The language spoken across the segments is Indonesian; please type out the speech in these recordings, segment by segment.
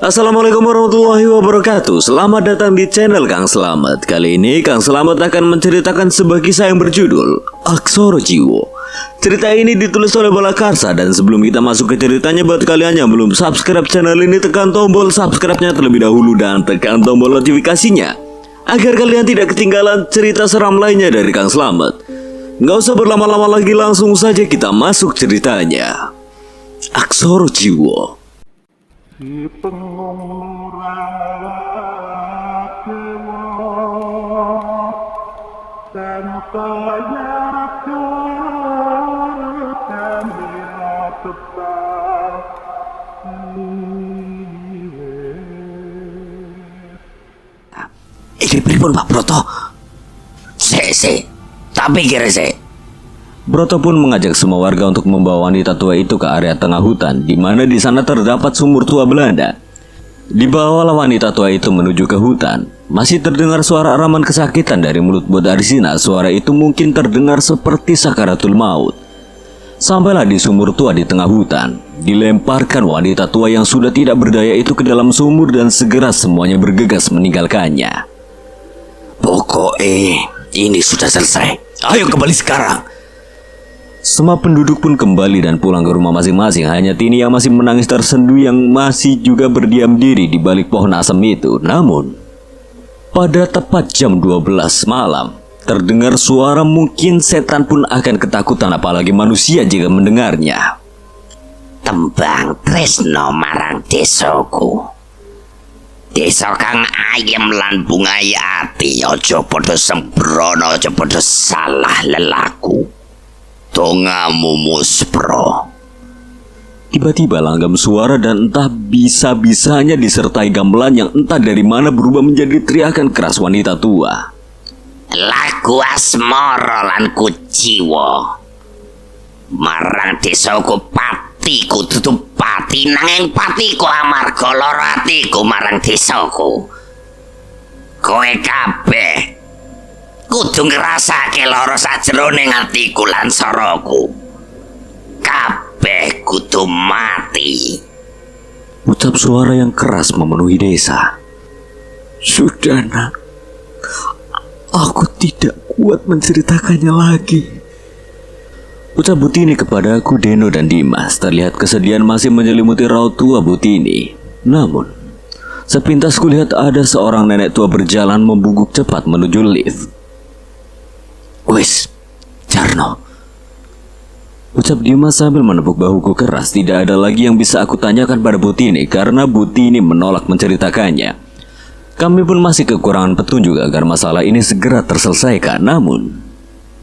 Assalamualaikum warahmatullahi wabarakatuh. Selamat datang di channel Kang Slamet. Kali ini Kang Slamet akan menceritakan sebuah kisah yang berjudul Aksara Jiwa. Cerita ini ditulis oleh Balakarsa. Dan sebelum kita masuk ke ceritanya, buat kalian yang belum subscribe channel ini, tekan tombol subscribe-nya terlebih dahulu dan tekan tombol notifikasinya agar kalian tidak ketinggalan cerita seram lainnya dari Kang Slamet. Nggak usah berlama-lama lagi, langsung saja kita masuk ceritanya. Aksara Jiwa. Si pengurang dewa Tentanya kemira tetap Iki pripun Pak Broto? Tak pikir sih. Broto pun mengajak semua warga untuk membawa wanita tua itu ke area tengah hutan, di mana di sana terdapat sumur tua Belanda. Dibawalah wanita tua itu menuju ke hutan. Masih terdengar suara araman kesakitan dari mulut Bu Darsina. Suara itu mungkin terdengar seperti sakaratul maut. Sampailah di sumur tua di tengah hutan. Dilemparkan wanita tua yang sudah tidak berdaya itu ke dalam sumur dan segera semuanya bergegas meninggalkannya. Pokoknya ini sudah selesai. Ayo kembali sekarang. Semua penduduk pun kembali dan pulang ke rumah masing-masing. Hanya Tini yang masih menangis tersendu, yang masih juga berdiam diri di balik pohon asem itu. Namun, pada tepat jam 12 malam, terdengar suara mungkin setan pun akan ketakutan, apalagi manusia jika mendengarnya. Tembang tresno marang desaku. Desa kang ayem lan bungai ati, aja padha sembrono, aja padha salah lelaku. Tongamu muspro. Tiba-tiba langgam suara dan entah bisa-bisanya disertai gamelan yang entah dari mana berubah menjadi teriakan keras wanita tua. Lagu asmara lan kuciwa marang desaku patiku dudu pati, nanging patiku amarga lara atiku marang desaku. Kowe kabeh kudu ngrasake lara sajroning atiku lan saraku. Kabeh kudu mati. Ucap suara yang keras memenuhi desa. Sudah nak, aku tidak kuat menceritakannya lagi. Ucap Butini kepada aku, Deno dan Dimas. Terlihat kesedihan masih menyelimuti raut tua Butini. Namun, sepintas kulihat ada seorang nenek tua berjalan membungkuk cepat menuju lift. Wis, Jarno. Ucap Dimas sambil menepuk bahuku keras. Tidak ada lagi yang bisa aku tanyakan pada Butini karena Butini menolak menceritakannya. Kami pun masih kekurangan petunjuk agar masalah ini segera terselesaikan. Namun,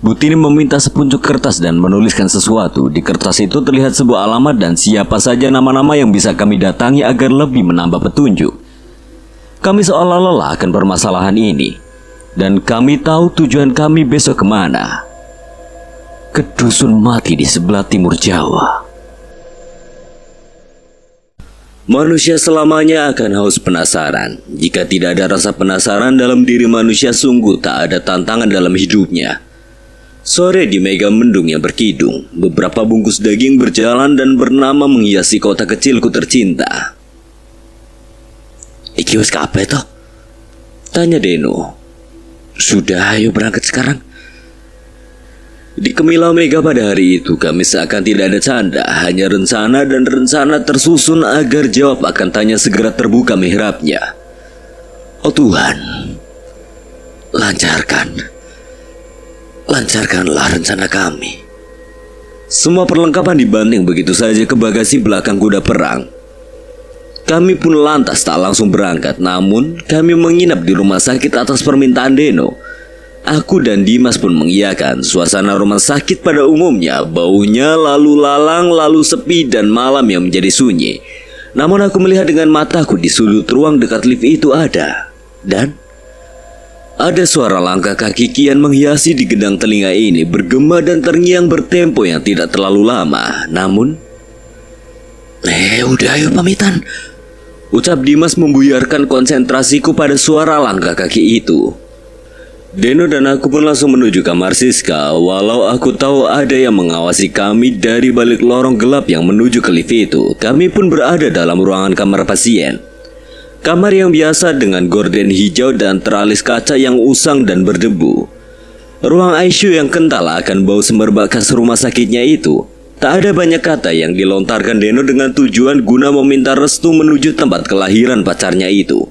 Butini meminta sepucuk kertas dan menuliskan sesuatu. Di kertas itu terlihat sebuah alamat dan siapa saja nama-nama yang bisa kami datangi agar lebih menambah petunjuk. Kami seolah lelah akan permasalahan ini. Dan kami tahu tujuan kami besok kemana. Ke dusun mati di sebelah timur Jawa. Manusia selamanya akan haus penasaran. Jika tidak ada rasa penasaran dalam diri manusia, sungguh tak ada tantangan dalam hidupnya. Sore di mega mendung yang berkidung, beberapa bungkus daging berjalan dan bernama menghiasi kota kecilku tercinta. Iki wis kabeh toh? Tanya Deno. Sudah, ayo berangkat sekarang. Di Kemilau Mega pada hari itu kami seakan tidak ada canda, hanya rencana dan rencana tersusun agar jawab akan tanya segera terbuka mihrabnya. Oh Tuhan, lancarkanlah rencana kami. Semua perlengkapan dibanting begitu saja ke bagasi belakang kuda perang. Kami pun lantas tak langsung berangkat, namun kami menginap di rumah sakit atas permintaan Deno. Aku dan Dimas pun mengiyakan. Suasana rumah sakit pada umumnya, baunya lalu lalang, lalu sepi dan malam yang menjadi sunyi. Namun aku melihat dengan mataku di sudut ruang dekat lift itu ada. Dan ada suara langkah kaki kian menghiasi di gendang telinga ini, bergema dan terngiang bertempo yang tidak terlalu lama. Namun, udah ayo pamitan. Ucap Dimas membuyarkan konsentrasiku pada suara langkah kaki itu. Deno dan aku pun langsung menuju kamar Siska, walau aku tahu ada yang mengawasi kami dari balik lorong gelap yang menuju ke lift itu. Kami pun berada dalam ruangan kamar pasien. Kamar yang biasa dengan gorden hijau dan teralis kaca yang usang dan berdebu. Ruang ICU yang kental akan bau semerbak khas rumah sakitnya itu. Tak ada banyak kata yang dilontarkan Deno dengan tujuan guna meminta restu menuju tempat kelahiran pacarnya itu.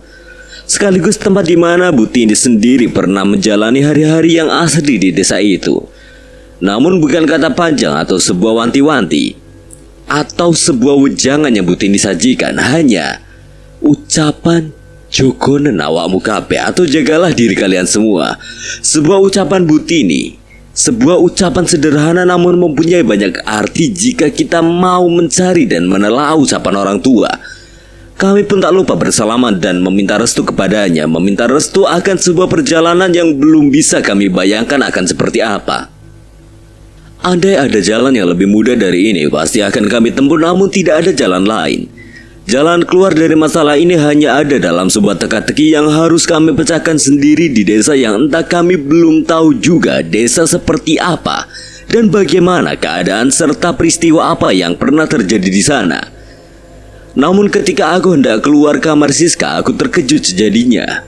Sekaligus tempat di mana Bu Tini sendiri pernah menjalani hari-hari yang asli di desa itu. Namun bukan kata panjang atau sebuah wanti-wanti atau sebuah wejangan yang Bu Tini sajikan, hanya ucapan jogonen awakmu kabeh atau jagalah diri kalian semua. Sebuah ucapan Bu Tini, sebuah ucapan sederhana namun mempunyai banyak arti jika kita mau mencari dan menelaah ucapan orang tua. Kami pun tak lupa bersalaman dan meminta restu kepadanya, meminta restu akan sebuah perjalanan yang belum bisa kami bayangkan akan seperti apa. Andai ada jalan yang lebih mudah dari ini, pasti akan kami tempuh, namun tidak ada jalan lain. Jalan keluar dari masalah ini hanya ada dalam sebuah teka-teki yang harus kami pecahkan sendiri di desa yang entah kami belum tahu juga desa seperti apa dan bagaimana keadaan serta peristiwa apa yang pernah terjadi di sana. Namun ketika aku hendak keluar kamar Siska, aku terkejut sejadinya.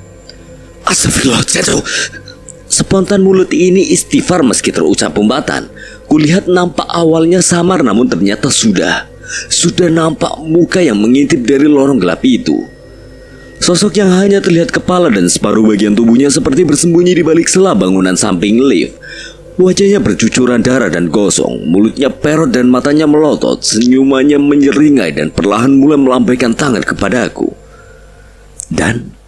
Astagfirullahaladzim. Spontan mulut ini istighfar meski terucap umpatan. Kulihat nampak awalnya samar, namun ternyata sudah nampak muka yang mengintip dari lorong gelap itu. Sosok yang hanya terlihat kepala dan separuh bagian tubuhnya seperti bersembunyi di balik sela bangunan samping lift. Wajahnya bercucuran darah dan gosong, mulutnya perot dan matanya melotot, senyumannya menyeringai dan perlahan mulai melambaikan tangan kepadaku. Dan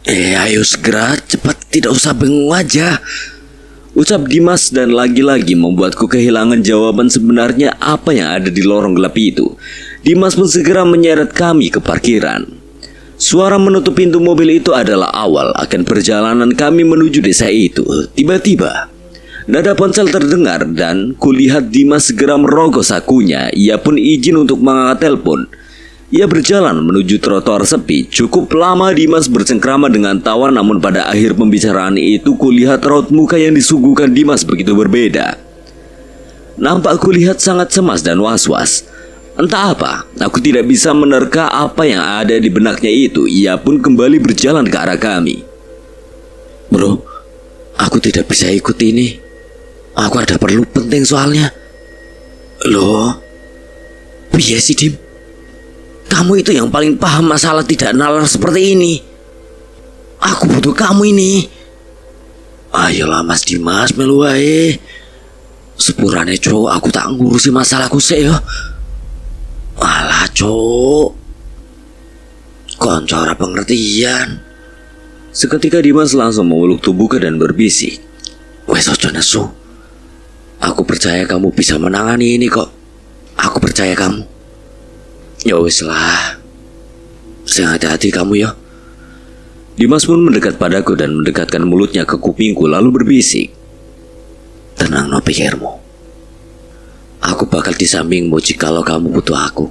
ayo segera, cepat, tidak usah bengong aja, ucap Dimas, dan lagi-lagi membuatku kehilangan jawaban sebenarnya apa yang ada di lorong gelap itu. Dimas pun segera menyeret kami ke parkiran. Suara menutup pintu mobil itu adalah awal akan perjalanan kami menuju desa itu. Tiba-tiba nada ponsel terdengar dan kulihat Dimas segera merogoh sakunya. Ia pun izin untuk mengangkat telepon. Ia berjalan menuju trotoar sepi. Cukup lama Dimas bercengkrama dengan tawa, namun pada akhir pembicaraan itu kulihat raut muka yang disuguhkan Dimas begitu berbeda. Nampak kulihat sangat cemas dan was-was. Entah apa, aku tidak bisa menerka apa yang ada di benaknya itu. Ia pun kembali berjalan ke arah kami. Bro, aku tidak bisa ikut ini. Aku ada perlu penting soalnya. Loh, biasa sih Dim? Kamu itu yang paling paham masalah tidak nalar seperti ini. Aku butuh kamu ini. Ayolah Mas Dimas, melu wae. Sepurane cowok, aku tak ngurusi masalahku sih ya. Alah cok, konco ora pengertian. Seketika Dimas langsung memeluk tubuhku dan berbisik, wes ojo nesu. Aku percaya kamu bisa menangani ini kok. Aku percaya kamu. Ya wes lah, sing hati-hati kamu ya. Dimas pun mendekat padaku dan mendekatkan mulutnya ke kupingku lalu berbisik, tenang no pikirmu. Aku bakal di sampingmu jikalau kamu butuh aku.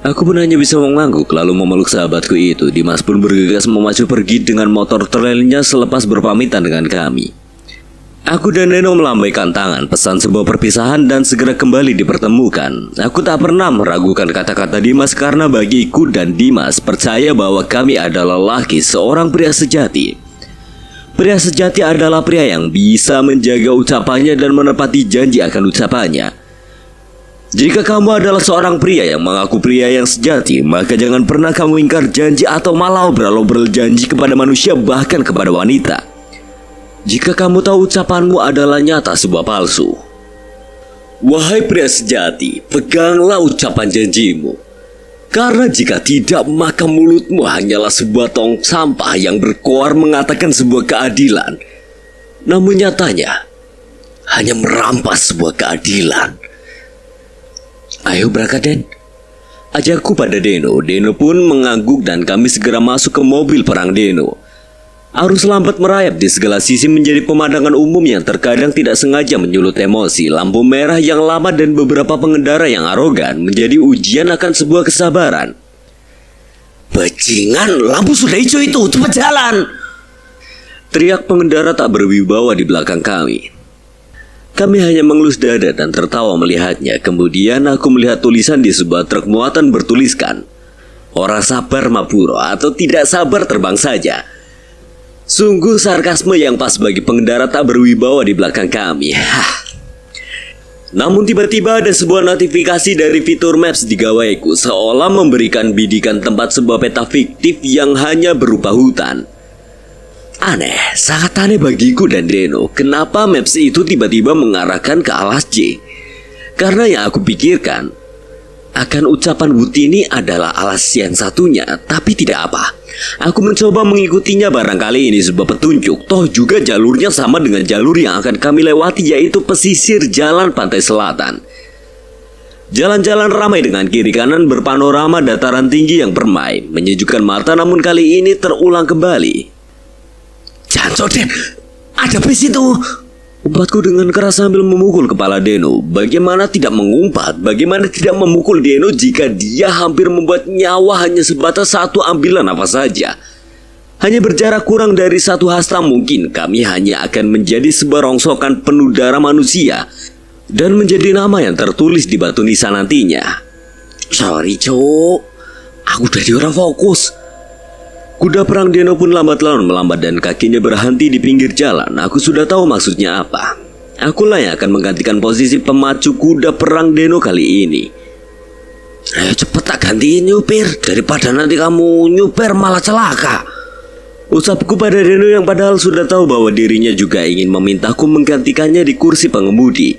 Aku pun hanya bisa mengangguk lalu memeluk sahabatku itu. Dimas pun bergegas memacu pergi dengan motor trailnya selepas berpamitan dengan kami. Aku dan Neno melambaikan tangan pesan sebuah perpisahan dan segera kembali dipertemukan. Aku tak pernah meragukan kata-kata Dimas karena bagiku dan Dimas percaya bahwa kami adalah laki seorang pria sejati. Pria sejati adalah pria yang bisa menjaga ucapannya dan menepati janji akan ucapannya. Jika kamu adalah seorang pria yang mengaku pria yang sejati, maka jangan pernah kamu ingkar janji atau malah obrol-obrol janji kepada manusia, bahkan kepada wanita. Jika kamu tahu ucapanmu adalah nyata sebuah palsu. Wahai pria sejati, peganglah ucapan janjimu. Karena jika tidak, maka mulutmu hanyalah sebuah tong sampah yang berkoar mengatakan sebuah keadilan. Namun nyatanya, hanya merampas sebuah keadilan. Ayo berangkat Den, ajakku pada Deno. Deno pun mengangguk dan kami segera masuk ke mobil perang Deno. Arus lambat merayap di segala sisi menjadi pemandangan umum yang terkadang tidak sengaja menyulut emosi. Lampu merah yang lama dan beberapa pengendara yang arogan menjadi ujian akan sebuah kesabaran. Bajingan, lampu sudah hijau itu, cepat jalan! Teriak pengendara tak berwibawa di belakang kami. Kami hanya mengelus dada dan tertawa melihatnya. Kemudian aku melihat tulisan di sebuah truk muatan bertuliskan, Orang sabar mapuro atau tidak sabar terbang saja. Sungguh sarkasme yang pas bagi pengendara tak berwibawa di belakang kami. Namun tiba-tiba ada sebuah notifikasi dari fitur Maps di gawaiku, seolah memberikan bidikan tempat sebuah peta fiktif yang hanya berupa hutan. Aneh, sangat aneh bagiku dan Deno, kenapa Maps itu tiba-tiba mengarahkan ke alas J. Karena yang aku pikirkan akan ucapan Butini adalah alas yang satunya, tapi tidak apa. Aku mencoba mengikutinya, barangkali ini sebuah petunjuk. Toh juga jalurnya sama dengan jalur yang akan kami lewati, yaitu pesisir jalan pantai selatan. Jalan-jalan ramai dengan kiri kanan berpanorama dataran tinggi yang permai, menyejukkan mata, namun kali ini terulang kembali. Jangan Den, ada bis itu. Umpatku dengan keras sambil memukul kepala Deno. Bagaimana tidak mengumpat, bagaimana tidak memukul Deno jika dia hampir membuat nyawa hanya sebatas satu ambilan nafas saja. Hanya berjarak kurang dari satu hasta, mungkin kami hanya akan menjadi sebuah rongsokan penuh darah manusia dan menjadi nama yang tertulis di batu nisan nantinya. Sorry cok, aku jadi orang fokus. Kuda perang Deno pun lambat laun melambat dan kakinya berhenti di pinggir jalan. Aku sudah tahu maksudnya apa. Akulah yang akan menggantikan posisi pemacu kuda perang Deno kali ini. Ayo cepet tak gantiin nyupir, daripada nanti kamu nyupir malah celaka. Usapku pada Deno yang padahal sudah tahu bahwa dirinya juga ingin memintaku menggantikannya di kursi pengemudi.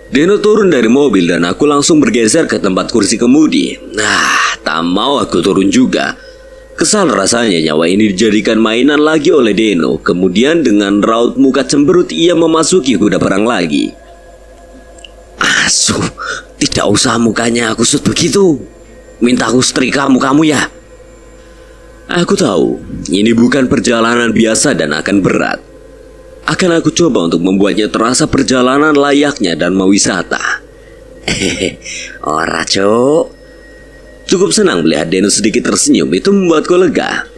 Deno turun dari mobil dan aku langsung bergeser ke tempat kursi kemudi. Nah, tak mau aku turun juga. Kesal rasanya nyawa ini dijadikan mainan lagi oleh Deno. Kemudian dengan raut muka cemberut ia memasuki kuda perang lagi. Asuh, tidak usah mukanya kusut begitu. Minta aku setrika mukamu ya. Aku tahu ini bukan perjalanan biasa dan akan berat. Akan aku coba untuk membuatnya terasa perjalanan layaknya dan mau wisata. Ora cok. Cukup senang melihat Deno sedikit tersenyum, itu membuatku lega.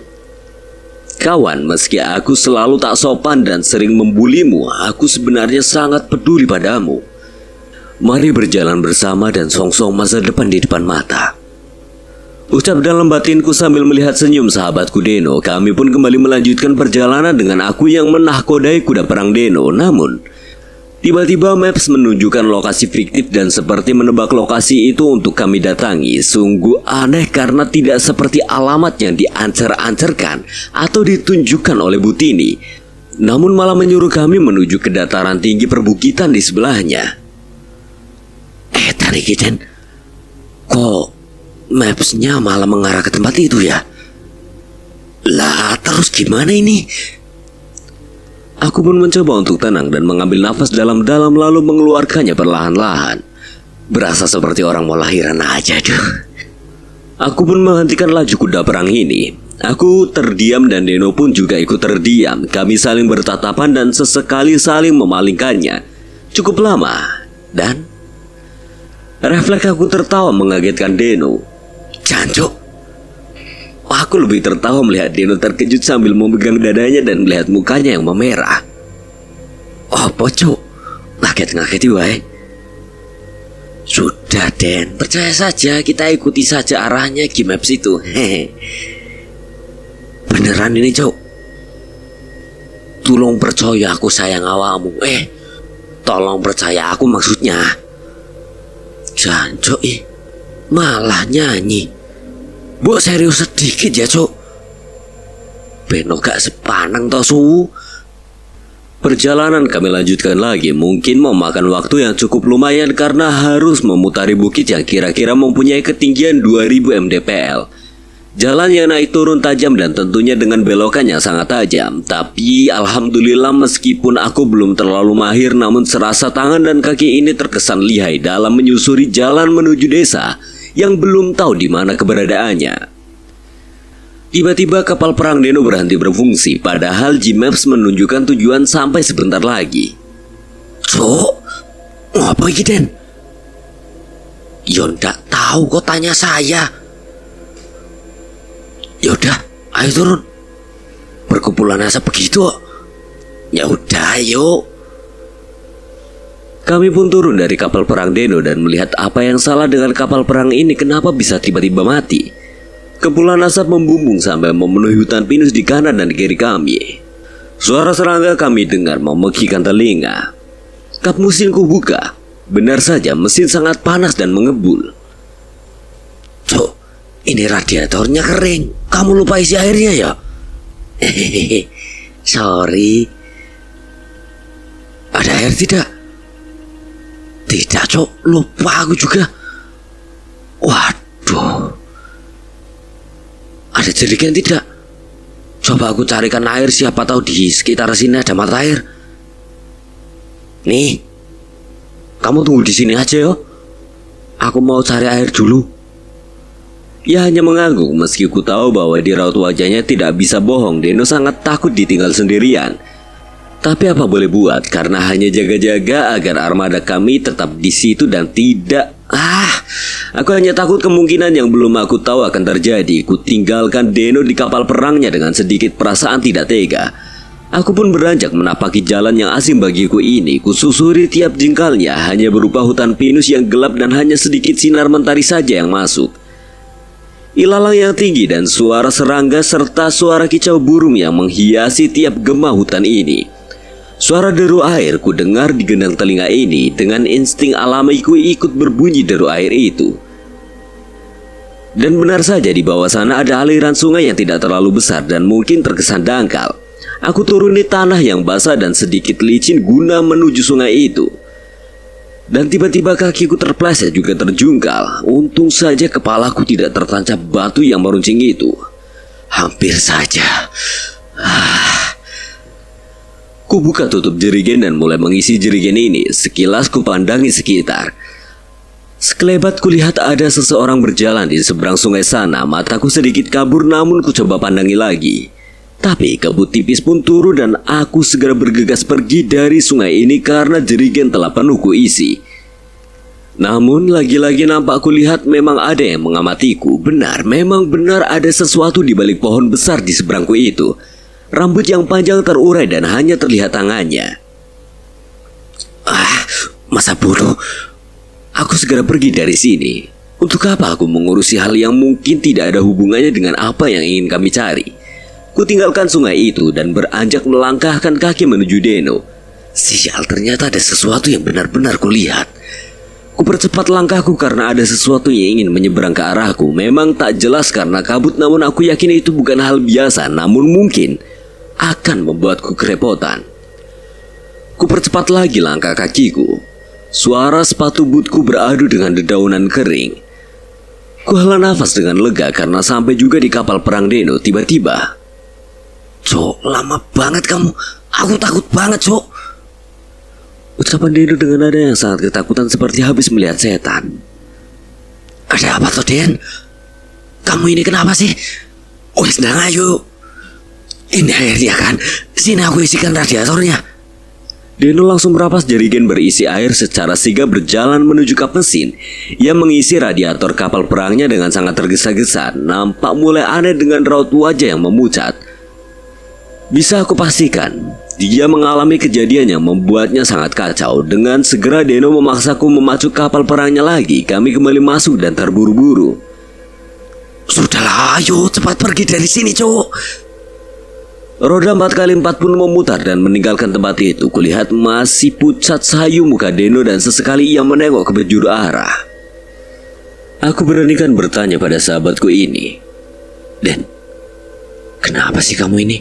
Kawan, meski aku selalu tak sopan dan sering membulimu, aku sebenarnya sangat peduli padamu. Mari berjalan bersama dan song-song masa depan di depan mata. Ucap dalam batinku sambil melihat senyum sahabatku Deno. Kami pun kembali melanjutkan perjalanan dengan aku yang menahkodai kuda perang Deno. Namun tiba-tiba Maps menunjukkan lokasi fiktif dan seperti menebak lokasi itu untuk kami datangi. Sungguh aneh karena tidak seperti alamat yang diancar-ancarkan atau ditunjukkan oleh Butini, namun malah menyuruh kami menuju ke dataran tinggi perbukitan di sebelahnya. Tadi Den, kok Mapsnya malah mengarah ke tempat itu ya? Lah terus gimana ini? Aku pun mencoba untuk tenang dan mengambil nafas dalam-dalam lalu mengeluarkannya perlahan-lahan. Berasa seperti orang mau lahiran aja tuh. Aku pun menghentikan laju kuda perang ini. Aku terdiam dan Deno pun juga ikut terdiam. Kami saling bertatapan dan sesekali saling memalingkannya. Cukup lama dan refleks aku tertawa mengagetkan Deno. Jancuk. Aku lebih tertawa melihat Deno terkejut sambil memegang dadanya dan melihat mukanya yang memerah. Oh pocok, ngaget-ngageti wae. Sudah Den, percaya saja, kita ikuti saja arahnya G-Maps itu. Hehe. Beneran ini cok. Tolong percaya aku sayang awamu. Tolong percaya aku maksudnya. Jancok malah nyanyi. Mbok serius sedikit ya cok. Beno gak sepaneng toh su. Perjalanan kami lanjutkan lagi. Mungkin memakan waktu yang cukup lumayan karena harus memutari bukit yang kira-kira mempunyai ketinggian 2000 mdpl. Jalan yang naik turun tajam dan tentunya dengan belokan yang sangat tajam. Tapi alhamdulillah meskipun aku belum terlalu mahir, namun serasa tangan dan kaki ini terkesan lihai dalam menyusuri jalan menuju desa yang belum tahu di mana keberadaannya. Tiba-tiba kapal perang Deno berhenti berfungsi, padahal G-Maps menunjukkan tujuan sampai sebentar lagi. Cok, apa ini Den? Yo ndak tahu kok tanya saya. Yaudah, ayo turun. Perkumpulan asap begitu. Ya udah, ayo. Kami pun turun dari kapal perang Deno dan melihat apa yang salah dengan kapal perang ini, kenapa bisa tiba-tiba mati. Kepulan asap membumbung sampai memenuhi hutan pinus di kanan dan di kiri kami. Suara serangga kami dengar memekikkan telinga. Kap mesin ku buka. Benar saja mesin sangat panas dan mengebul. Cok, ini radiatornya kering. Kamu lupa isi airnya ya? Hehehe, sorry. Ada air tidak? Tidak, Cok. Lupa aku juga. Waduh. Ada jerigen tidak? Coba aku carikan air, siapa tahu di sekitar sini ada mata air. Nih, kamu tunggu di sini aja yo. Aku mau cari air dulu. Ia hanya mengangguk meski ku tahu bahwa di raut wajahnya tidak bisa bohong. Deno sangat takut ditinggal sendirian. Tapi apa boleh buat, karena hanya jaga-jaga agar armada kami tetap di situ dan tidak. Aku hanya takut kemungkinan yang belum aku tahu akan terjadi. Ku tinggalkan Deno di kapal perangnya dengan sedikit perasaan tidak tega. Aku pun beranjak menapaki jalan yang asing bagiku ini. Ku susuri tiap jengkalnya, hanya berupa hutan pinus yang gelap dan hanya sedikit sinar mentari saja yang masuk. Ilalang yang tinggi dan suara serangga serta suara kicau burung yang menghiasi tiap gema hutan ini. Suara deru air ku dengar di gendang telinga ini. Dengan insting alamiku ikut berbunyi deru air itu. Dan benar saja di bawah sana ada aliran sungai yang tidak terlalu besar dan mungkin terkesan dangkal. Aku turuni tanah yang basah dan sedikit licin guna menuju sungai itu. Dan tiba-tiba kakiku terpleset juga terjungkal. Untung saja kepalaku tidak tertancap batu yang meruncing itu. Hampir saja. Ku buka tutup jerigen dan mulai mengisi jerigen ini. Sekilas ku pandangi sekitar. Sekelebat kulihat ada seseorang berjalan di seberang sungai sana. Mataku sedikit kabur namun ku coba pandangi lagi. Tapi kabut tipis pun turun dan aku segera bergegas pergi dari sungai ini karena jerigen telah penuh ku isi. Namun lagi-lagi nampak kulihat memang ada yang mengamatiku. Benar, memang benar ada sesuatu di balik pohon besar di seberangku itu. Rambut yang panjang terurai dan hanya terlihat tangannya. Masa bodoh. Aku segera pergi dari sini. Untuk apa aku mengurusi hal yang mungkin tidak ada hubungannya dengan apa yang ingin kami cari? Ku tinggalkan sungai itu dan beranjak melangkahkan kaki menuju Deno. Sial, ternyata ada sesuatu yang benar-benar kulihat. Ku percepat langkahku karena ada sesuatu yang ingin menyeberang ke arahku. Memang tak jelas karena kabut, namun aku yakin itu bukan hal biasa, namun mungkin akan membuatku kerepotan. Ku percepat lagi langkah kakiku. Suara sepatu bootku beradu dengan dedaunan kering. Ku hela nafas dengan lega karena sampai juga di kapal perang Deno. Tiba-tiba, Cok, lama banget kamu. Aku takut banget, Cok. Ucapan Deno dengan nada yang sangat ketakutan seperti habis melihat setan. Ada apa toh, Den? Kamu ini kenapa sih? Wes, ayo. Ini airnya kan? Sini aku isikan radiatornya. Deno langsung merapas jerigen berisi air secara sigap berjalan menuju kap mesin. Ia mengisi radiator kapal perangnya dengan sangat tergesa-gesa. Nampak mulai aneh dengan raut wajah yang memucat. Bisa aku pastikan, dia mengalami kejadian yang membuatnya sangat kacau. Dengan segera Deno memaksaku memacu kapal perangnya lagi. Kami kembali masuk dan terburu-buru. Sudahlah, ayo cepat pergi dari sini, Cok. Roda 4x4 pun memutar dan meninggalkan tempat itu. Kulihat masih pucat sayu muka Deno dan sesekali ia menengok ke penjuru arah. Aku beranikan bertanya pada sahabatku ini. Den, kenapa sih kamu ini?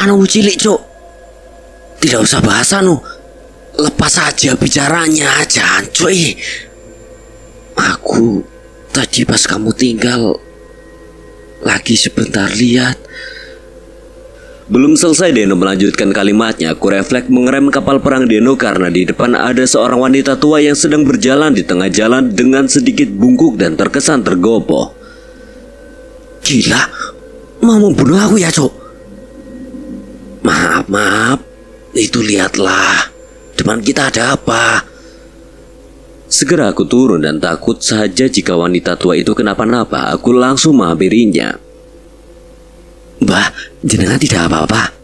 Anu cilik, Cok. Tidak usah bahas anu. Lepas saja bicaranya, jancuy. Aku tadi pas kamu tinggal lagi sebentar lihat. Belum selesai Deno melanjutkan kalimatnya, aku refleks mengerem kapal perang Deno karena di depan ada seorang wanita tua yang sedang berjalan di tengah jalan dengan sedikit bungkuk dan terkesan tergopoh. Gila, mau membunuh aku ya, Cok? Maaf, itu lihatlah, depan kita ada apa? Segera aku turun dan takut saja jika wanita tua itu kenapa-napa. Aku langsung menghampirinya. Mbah, jenengan tidak apa-apa?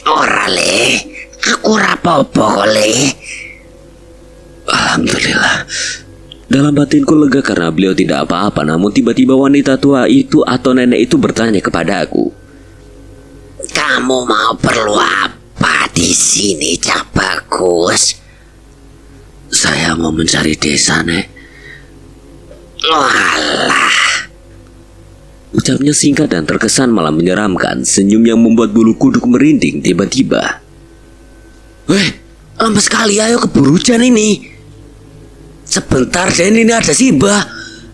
Ora le, aku ora apa-apa kok le. Alhamdulillah. Dalam batinku lega karena beliau tidak apa-apa. Namun tiba-tiba wanita tua itu atau nenek itu bertanya kepada aku. Kamu mau perlu apa di sini, Cak Bagus? Saya mau mencari desa, Nek. Walah, Ucapnya singkat dan terkesan malah menyeramkan. Senyum yang membuat bulu kuduk merinding tiba-tiba. Lama sekali, ayo keburu hujan ini. Sebentar, Den, ini ada Simbah.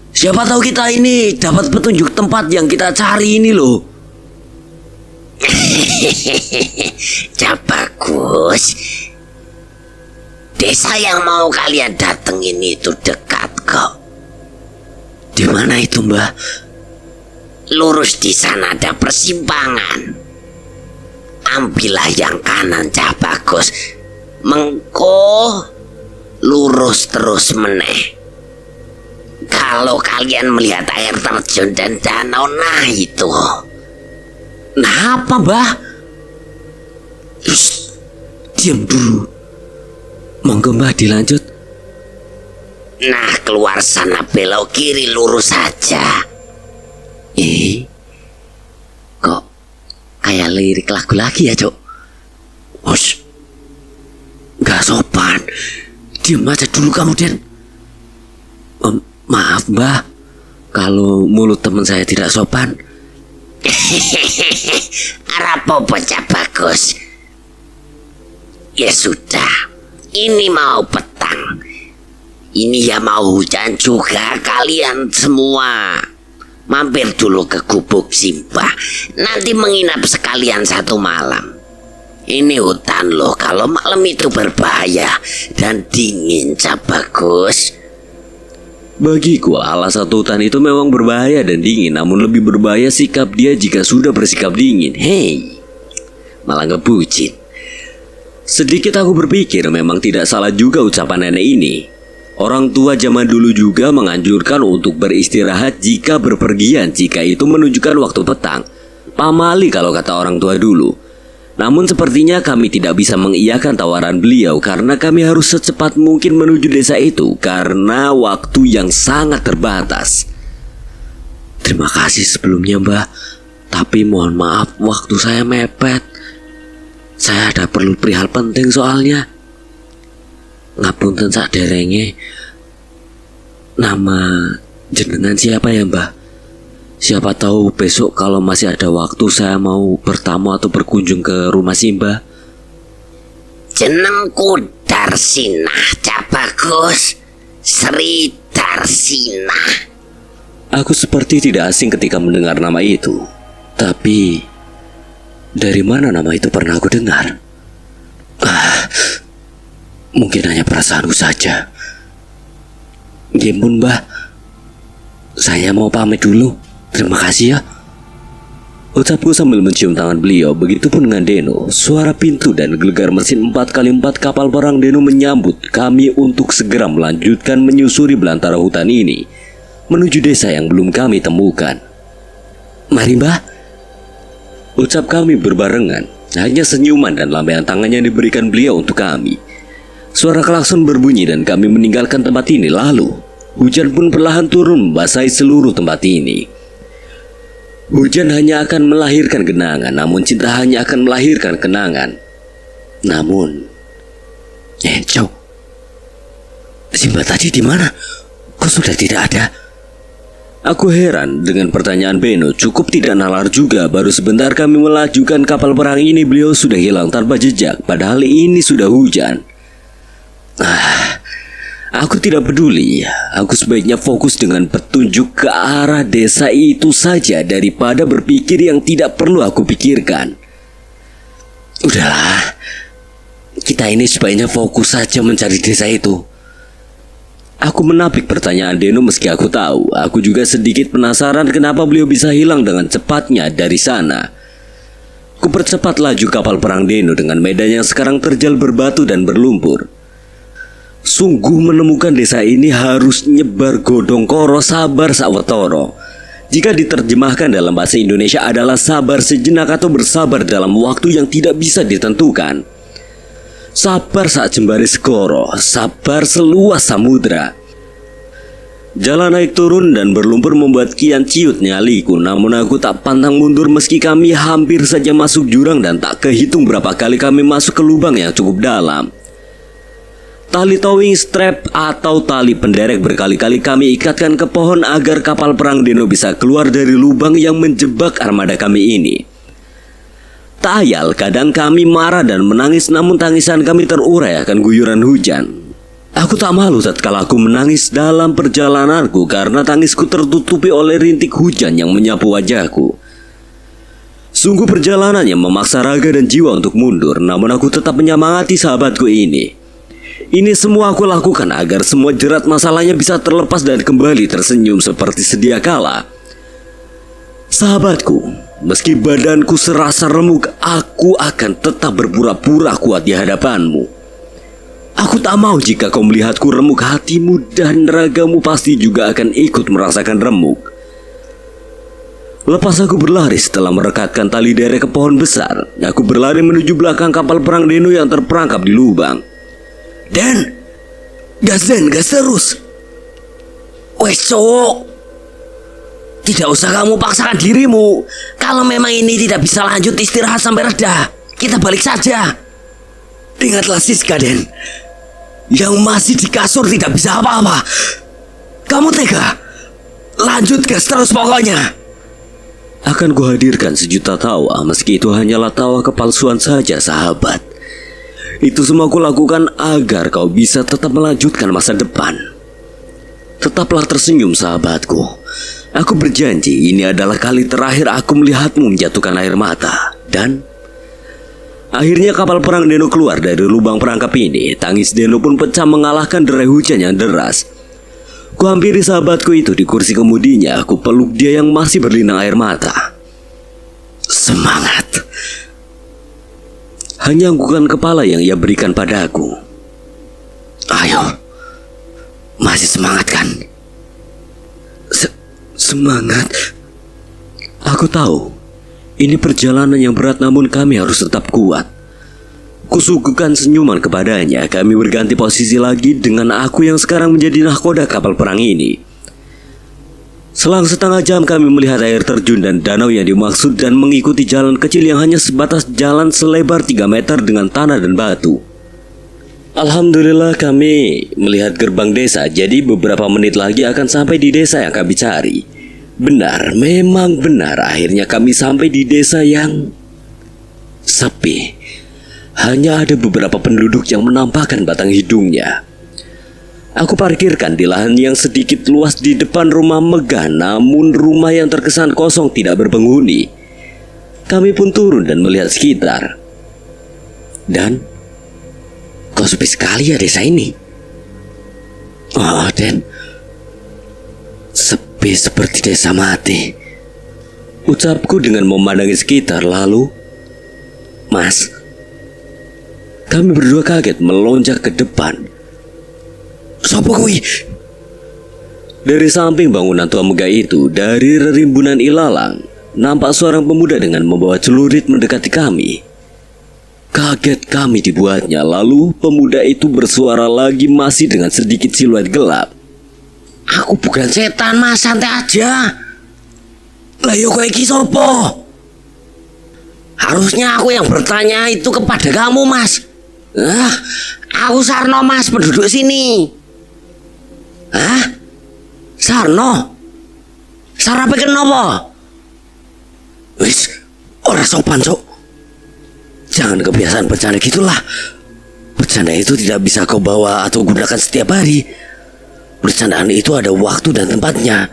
Siapa tahu kita ini dapat petunjuk tempat yang kita cari ini loh. Cak Bagus, desa yang mau kalian datengin itu dekat kok. Di mana itu, Mbah? Lurus di sana ada persimpangan. Ambillah yang kanan, Cak Bagus. Mengko lurus terus meneh. Kalau kalian melihat air terjun dan danau, nah itu. Nah, apa, Mbah? Diam dulu. Monggo, Mbah, dilanjut. Nah, keluar sana belok kiri lurus saja. Kok kayak lirik lagu lagi ya, Cok? Hush. Gak sopan. Diam aja dulu kamu, Den. Maaf, Mbah. Kalau mulut teman saya tidak sopan. Arapopo, Cak Bagus. Ya sudah, ini mau petang. Ini ya mau hujan juga. Kalian semua mampir dulu ke gubuk Simbah. Nanti menginap sekalian 1 malam. Ini hutan loh, kalau malam itu berbahaya dan dingin, Cak Bagus. Bagiku, alas satu hutan itu memang berbahaya dan dingin. Namun lebih berbahaya sikap dia jika sudah bersikap dingin. Hei, malah ngebucin. Sedikit aku berpikir memang tidak salah juga ucapan nenek ini. Orang tua zaman dulu juga menganjurkan untuk beristirahat jika berpergian, jika itu menunjukkan waktu petang. Pamali kalau kata orang tua dulu. Namun sepertinya kami tidak bisa mengiyakan tawaran beliau karena kami harus secepat mungkin menuju desa itu karena waktu yang sangat terbatas. Terima kasih sebelumnya, Mbah. Tapi mohon maaf waktu saya mepet. Saya ada perlu perihal penting soalnya. Ngapunten sak derenge. Nama jenengan siapa ya, Mbah? Siapa tahu besok kalau masih ada waktu saya mau bertamu atau berkunjung ke rumah Simbah. Jenengku Darsinah, Cak Bagus. Sri Darsinah. Aku seperti tidak asing ketika mendengar nama itu. Tapi dari mana nama itu pernah aku dengar? Mungkin hanya perasaanku saja. Gimpun, Mbah. Saya mau pamit dulu. Terima kasih ya. Ucapku sambil mencium tangan beliau. Begitupun dengan Deno. Suara pintu dan gelegar mesin 4x4 kapal perang Deno menyambut kami untuk segera melanjutkan menyusuri belantara hutan ini menuju desa yang belum kami temukan. Mari, Mbah. Ucap kami berbarengan. Hanya senyuman dan lambaian tangannya diberikan beliau untuk kami. Suara klakson berbunyi dan kami meninggalkan tempat ini. Lalu hujan pun perlahan turun membasahi seluruh tempat ini. Hujan hanya akan melahirkan genangan, namun cinta hanya akan melahirkan kenangan. Namun, Chow, Simbah tadi di mana? Kok sudah tidak ada? Aku heran dengan pertanyaan Beno. Cukup tidak nalar juga. Baru sebentar kami melajukan kapal perang ini, beliau sudah hilang tanpa jejak. Padahal ini sudah hujan. Aku tidak peduli. Aku sebaiknya fokus dengan petunjuk ke arah desa itu saja daripada berpikir yang tidak perlu aku pikirkan. Udahlah, kita ini sebaiknya fokus saja mencari desa itu. Aku menapik pertanyaan Deno meski aku tahu. Aku juga sedikit penasaran kenapa beliau bisa hilang dengan cepatnya dari sana. Kupercepat laju kapal perang Deno dengan medan yang sekarang terjal berbatu dan berlumpur. Sungguh menemukan desa ini harus nyebar godong koro sabar sawetoro. Jika diterjemahkan dalam bahasa Indonesia adalah sabar sejenak atau bersabar dalam waktu yang tidak bisa ditentukan. Sabar saat jembari segoro, sabar seluas samudra. Jalan naik turun dan berlumpur membuat kian ciut nyaliku. Namun aku tak pantang mundur meski kami hampir saja masuk jurang dan tak kehitung berapa kali kami masuk ke lubang yang cukup dalam. Tali towing strap atau tali penderek berkali-kali kami ikatkan ke pohon agar kapal perang Deno bisa keluar dari lubang yang menjebak armada kami ini. Tak ayal, kadang kami marah dan menangis, namun tangisan kami terurai akan guyuran hujan. Aku tak malu tatkala aku menangis dalam perjalananku karena tangisku tertutupi oleh rintik hujan yang menyapu wajahku. Sungguh perjalanannya memaksa raga dan jiwa untuk mundur, namun aku tetap menyemangati sahabatku ini. Ini semua aku lakukan agar semua jerat masalahnya bisa terlepas dan kembali tersenyum seperti sedia kala. Sahabatku, meski badanku serasa remuk, aku akan tetap berpura-pura kuat di hadapanmu. Aku tak mau jika kau melihatku remuk, hatimu dan ragamu pasti juga akan ikut merasakan remuk. Lepas aku berlari setelah merekatkan tali derek ke pohon besar, aku berlari menuju belakang kapal perang Deno yang terperangkap di lubang. Den, gas terus. Wes cowok, tidak usah kamu paksakan dirimu. Kalau memang ini tidak bisa lanjut, istirahat sampai reda. Kita balik saja. Ingatlah Siska, Den. Yang masih di kasur tidak bisa apa-apa. Kamu tega? Lanjut gas terus pokoknya. Akan kuhadirkan sejuta tawa, meski itu hanyalah tawa kepalsuan saja, sahabat. Itu semua aku lakukan agar kau bisa tetap melanjutkan masa depan. Tetaplah tersenyum, sahabatku. Aku berjanji ini adalah kali terakhir aku melihatmu menjatuhkan air mata. Dan akhirnya kapal perang Deno keluar dari lubang perangkap ini. Tangis Deno pun pecah mengalahkan derai hujan yang deras. Kuhampiri sahabatku itu di kursi kemudinya. Aku peluk dia yang masih berlinang air mata. Semangat. Hanya anggukan kepala yang ia berikan padaku. Ayo, masih semangat kan? Semangat. Aku tahu ini perjalanan yang berat, namun kami harus tetap kuat. Kusuguhkan senyuman kepadanya. Kami berganti posisi lagi dengan aku yang sekarang menjadi nahkoda kapal perang ini. Selang setengah jam kami melihat air terjun dan danau yang dimaksud dan mengikuti jalan kecil yang hanya sebatas jalan selebar 3 meter dengan tanah dan batu. Alhamdulillah kami melihat gerbang desa, jadi beberapa menit lagi akan sampai di desa yang kami cari. Benar, memang benar, akhirnya kami sampai di desa yang sepi. Hanya ada beberapa penduduk yang menampakkan batang hidungnya. Aku parkirkan di lahan yang sedikit luas di depan rumah megah, namun rumah yang terkesan kosong tidak berpenghuni. Kami pun turun dan melihat sekitar. Dan kok sepi sekali ya desa ini. Oh, Den, sepi seperti desa mati, ucapku dengan memandangi sekitar. Lalu, Mas, kami berdua kaget melonjak ke depan. Sopo kui? Dari samping bangunan tua megah itu, dari rerimbunan ilalang, nampak seorang pemuda dengan membawa celurit mendekati kami. Kaget kami dibuatnya. Lalu pemuda itu bersuara lagi, masih dengan sedikit siluet gelap. Aku bukan setan, Mas, santai aja. Lah yo kowe iki sopo? Harusnya aku yang bertanya itu kepada kamu, Mas. Aku Sarno, Mas, penduduk sini. Hah? Sarno? Sarape kenapa? Wis, ora sopan, Cok. Jangan kebiasaan bercanda gitulah. Bercanda itu tidak bisa kau bawa atau gunakan setiap hari. Bercandaan itu ada waktu dan tempatnya.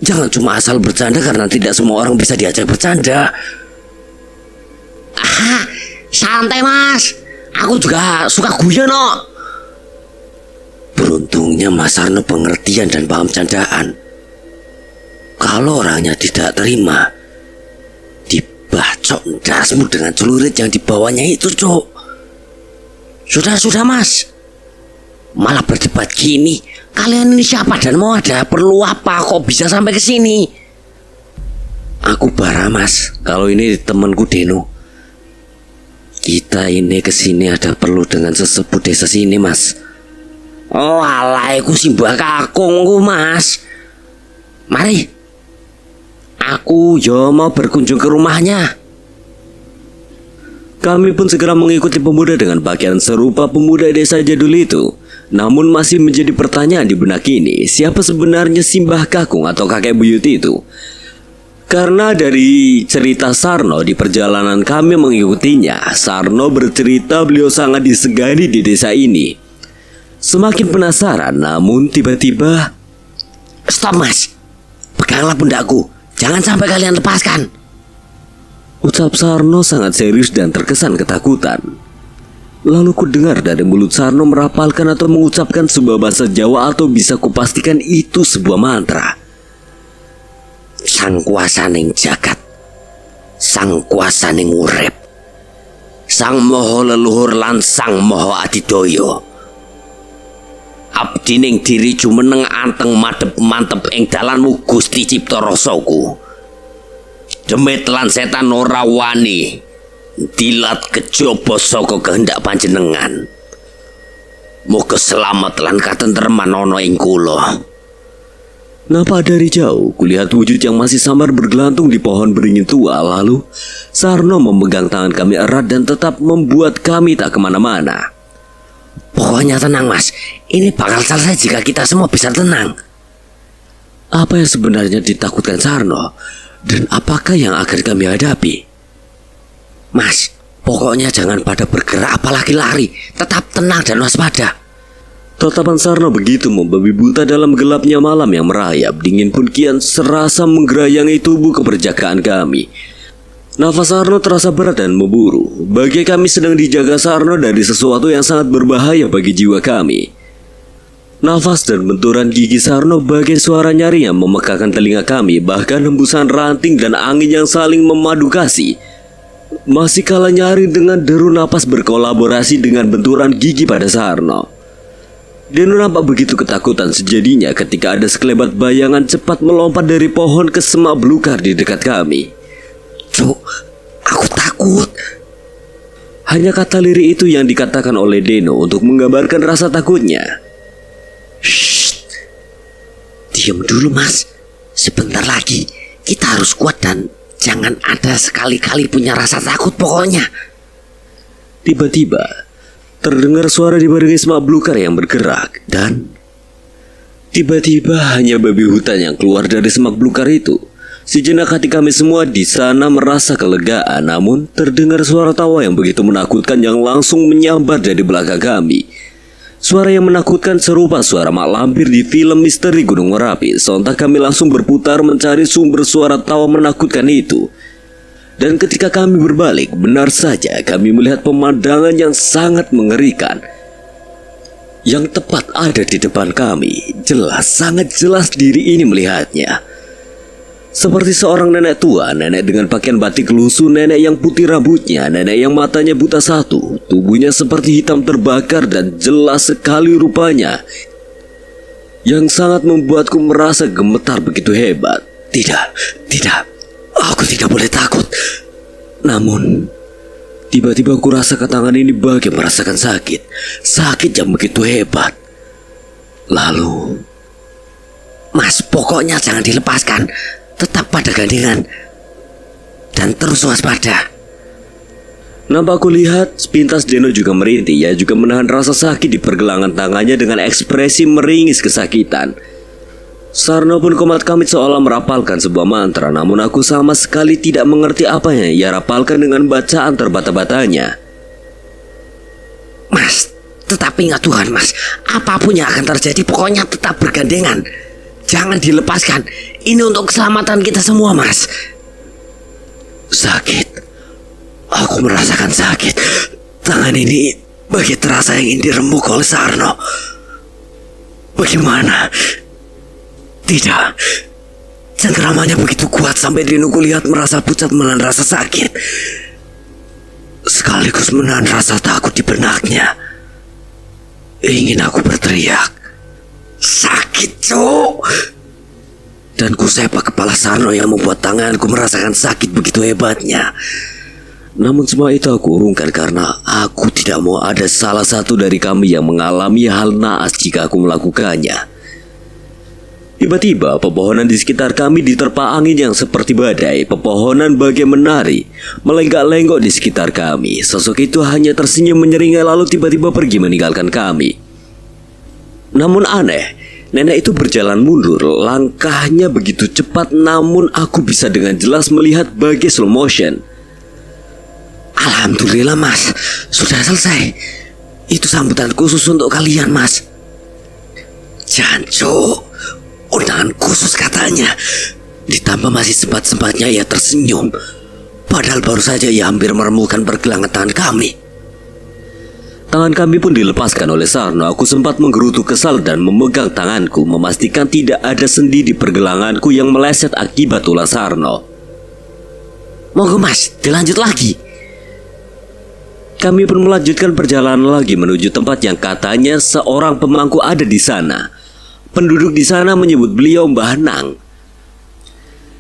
Jangan cuma asal bercanda karena tidak semua orang bisa diajak bercanda. Santai, Mas. Aku juga suka guyon, no. Beruntungnya Mas Sarno pengertian dan paham candaan. Kalau orangnya tidak terima, dibacok dasmu dengan celurit yang dibawanya itu, Cok. Sudah, Mas. Malah berdebat gini. Kalian ini siapa dan mau ada perlu apa kok bisa sampai ke sini? Aku Bara, Mas. Kalau ini temanku Deno. Kita ini kesini ada perlu dengan sesepuh desa sini, Mas. Oh alah, iku simbah kakungku, Mas. Mari, aku yo mau berkunjung ke rumahnya. Kami pun segera mengikuti pemuda dengan pakaian serupa pemuda desa jadul itu. Namun masih menjadi pertanyaan di benak ini, siapa sebenarnya Simbah Kakung atau kakek buyut itu? Karena dari cerita Sarno di perjalanan kami mengikutinya, Sarno bercerita beliau sangat disegani di desa ini. Semakin penasaran, namun tiba-tiba, Stop, Mas. Peganglah pundakku. Jangan sampai kalian lepaskan. ucap Sarno sangat serius dan terkesan ketakutan. Lalu ku dengar dari mulut Sarno merapalkan atau mengucapkan sebuah bahasa Jawa atau bisa kupastikan itu sebuah mantra. Sang kuasa ning jagat, sang kuasa ning urip, sang moho leluhur lan sang moho adidoyo. Abdi ning diri jumeneng anteng madhep mantep ing dalanmu Gusti Cipta Rasaku. Demit lan setan ora wani dilat kejaba saka kehendak panjenengan. Muga selamat lan katentreman ana ing kula. Nampak dari jauh, kulihat wujud yang masih samar bergelantung di pohon beringin tua. Lalu Sarno memegang tangan kami erat dan tetap membuat kami tak kemana-mana. Pokoknya tenang, Mas. Ini bakal selesai jika kita semua bisa tenang. Apa yang sebenarnya ditakutkan Sarno? Dan apakah yang akan kami hadapi? Mas, pokoknya jangan pada bergerak apalagi lari. Tetap tenang dan waspada. Tatapan Sarno begitu membabi buta dalam gelapnya malam yang merayap. Dingin pun kian serasa menggerayangi tubuh keperjakaan kami. Nafas Sarno terasa berat dan memburu. Bagai kami sedang dijaga Sarno dari sesuatu yang sangat berbahaya bagi jiwa kami. Nafas dan benturan gigi Sarno bagai suara nyaring yang memekakan telinga kami. Bahkan hembusan ranting dan angin yang saling memadu kasih masih kalah nyaring dengan deru napas berkolaborasi dengan benturan gigi pada Sarno. Deno nampak begitu ketakutan sejadinya ketika ada sekelebat bayangan cepat melompat dari pohon ke semak belukar di dekat kami. Cuk, aku takut. Hanya kata lirih itu yang dikatakan oleh Deno untuk menggambarkan rasa takutnya. Shh, diam dulu, Mas. Sebentar lagi kita harus kuat dan jangan ada sekali-kali punya rasa takut pokoknya. Tiba-tiba terdengar suara dibarengi semak belukar yang bergerak dan tiba-tiba hanya babi hutan yang keluar dari semak belukar itu. Sejenak hati kami semua di sana merasa kelegaan, namun terdengar suara tawa yang begitu menakutkan yang langsung menyambar dari belakang kami. Suara yang menakutkan serupa suara mak lampir di film misteri Gunung Merapi. Sontak kami langsung berputar mencari sumber suara tawa menakutkan itu. Dan ketika kami berbalik, benar saja kami melihat pemandangan yang sangat mengerikan yang tepat ada di depan kami. Jelas, sangat jelas diri ini melihatnya. Seperti seorang nenek tua, nenek dengan pakaian batik lusuh, nenek yang putih rambutnya, nenek yang matanya buta satu, tubuhnya seperti hitam terbakar dan jelas sekali rupanya, yang sangat membuatku merasa gemetar begitu hebat. Tidak, aku tidak boleh takut. Namun, tiba-tiba aku rasakan tangan ini bagai merasakan sakit. Sakit yang begitu hebat. Lalu, Mas, pokoknya jangan dilepaskan. Tetap pada gandengan dan terus waspada. nampak aku lihat sepintas Deno juga merintih. Ia juga menahan rasa sakit di pergelangan tangannya dengan ekspresi meringis kesakitan. Sarno pun komat kamit seolah merapalkan sebuah mantra. Namun aku sama sekali tidak mengerti apa yang ia rapalkan dengan bacaan terbata-batanya. Mas, tetap ingat Tuhan, Mas. Apapun yang akan terjadi, pokoknya tetap bergandengan. Jangan dilepaskan. Ini untuk keselamatan kita semua, Mas. Sakit. Aku merasakan sakit. Tangan ini bagai terasa ingin diremuk oleh Sarno. Bagaimana? Tidak. Cengkeramannya begitu kuat sampai Deno kulihat merasa pucat menahan rasa sakit. Sekaligus menahan rasa takut di benaknya. Ingin aku berteriak. Sakit, Cuk! Dan ku sepak kepala Sarno yang membuat tanganku merasakan sakit begitu hebatnya. Namun semua itu aku urungkan karena aku tidak mau ada salah satu dari kami yang mengalami hal naas jika aku melakukannya. Tiba-tiba pepohonan di sekitar kami diterpa angin yang seperti badai. Pepohonan bagai menari, melenggak-lenggok di sekitar kami. Sosok itu hanya tersenyum menyeringai lalu tiba-tiba pergi meninggalkan kami. Namun aneh, nenek itu berjalan mundur. Langkahnya begitu cepat, namun aku bisa dengan jelas melihat bagai slow motion. Alhamdulillah mas, sudah selesai. Itu sambutan khusus untuk kalian mas. Jancuk, undangan khusus katanya. Ditambah masih sempat-sempatnya ia tersenyum. Padahal baru saja ia hampir meremukan pergelangan tangan kami. Tangan kami pun dilepaskan oleh Sarno. Aku sempat menggerutu kesal dan memegang tanganku, memastikan tidak ada sendi di pergelanganku yang meleset akibat ulah Sarno. Monggo mas, dilanjut lagi. Kami pun melanjutkan perjalanan lagi menuju tempat yang katanya seorang pemangku ada di sana. Penduduk di sana menyebut beliau Mbah Nang.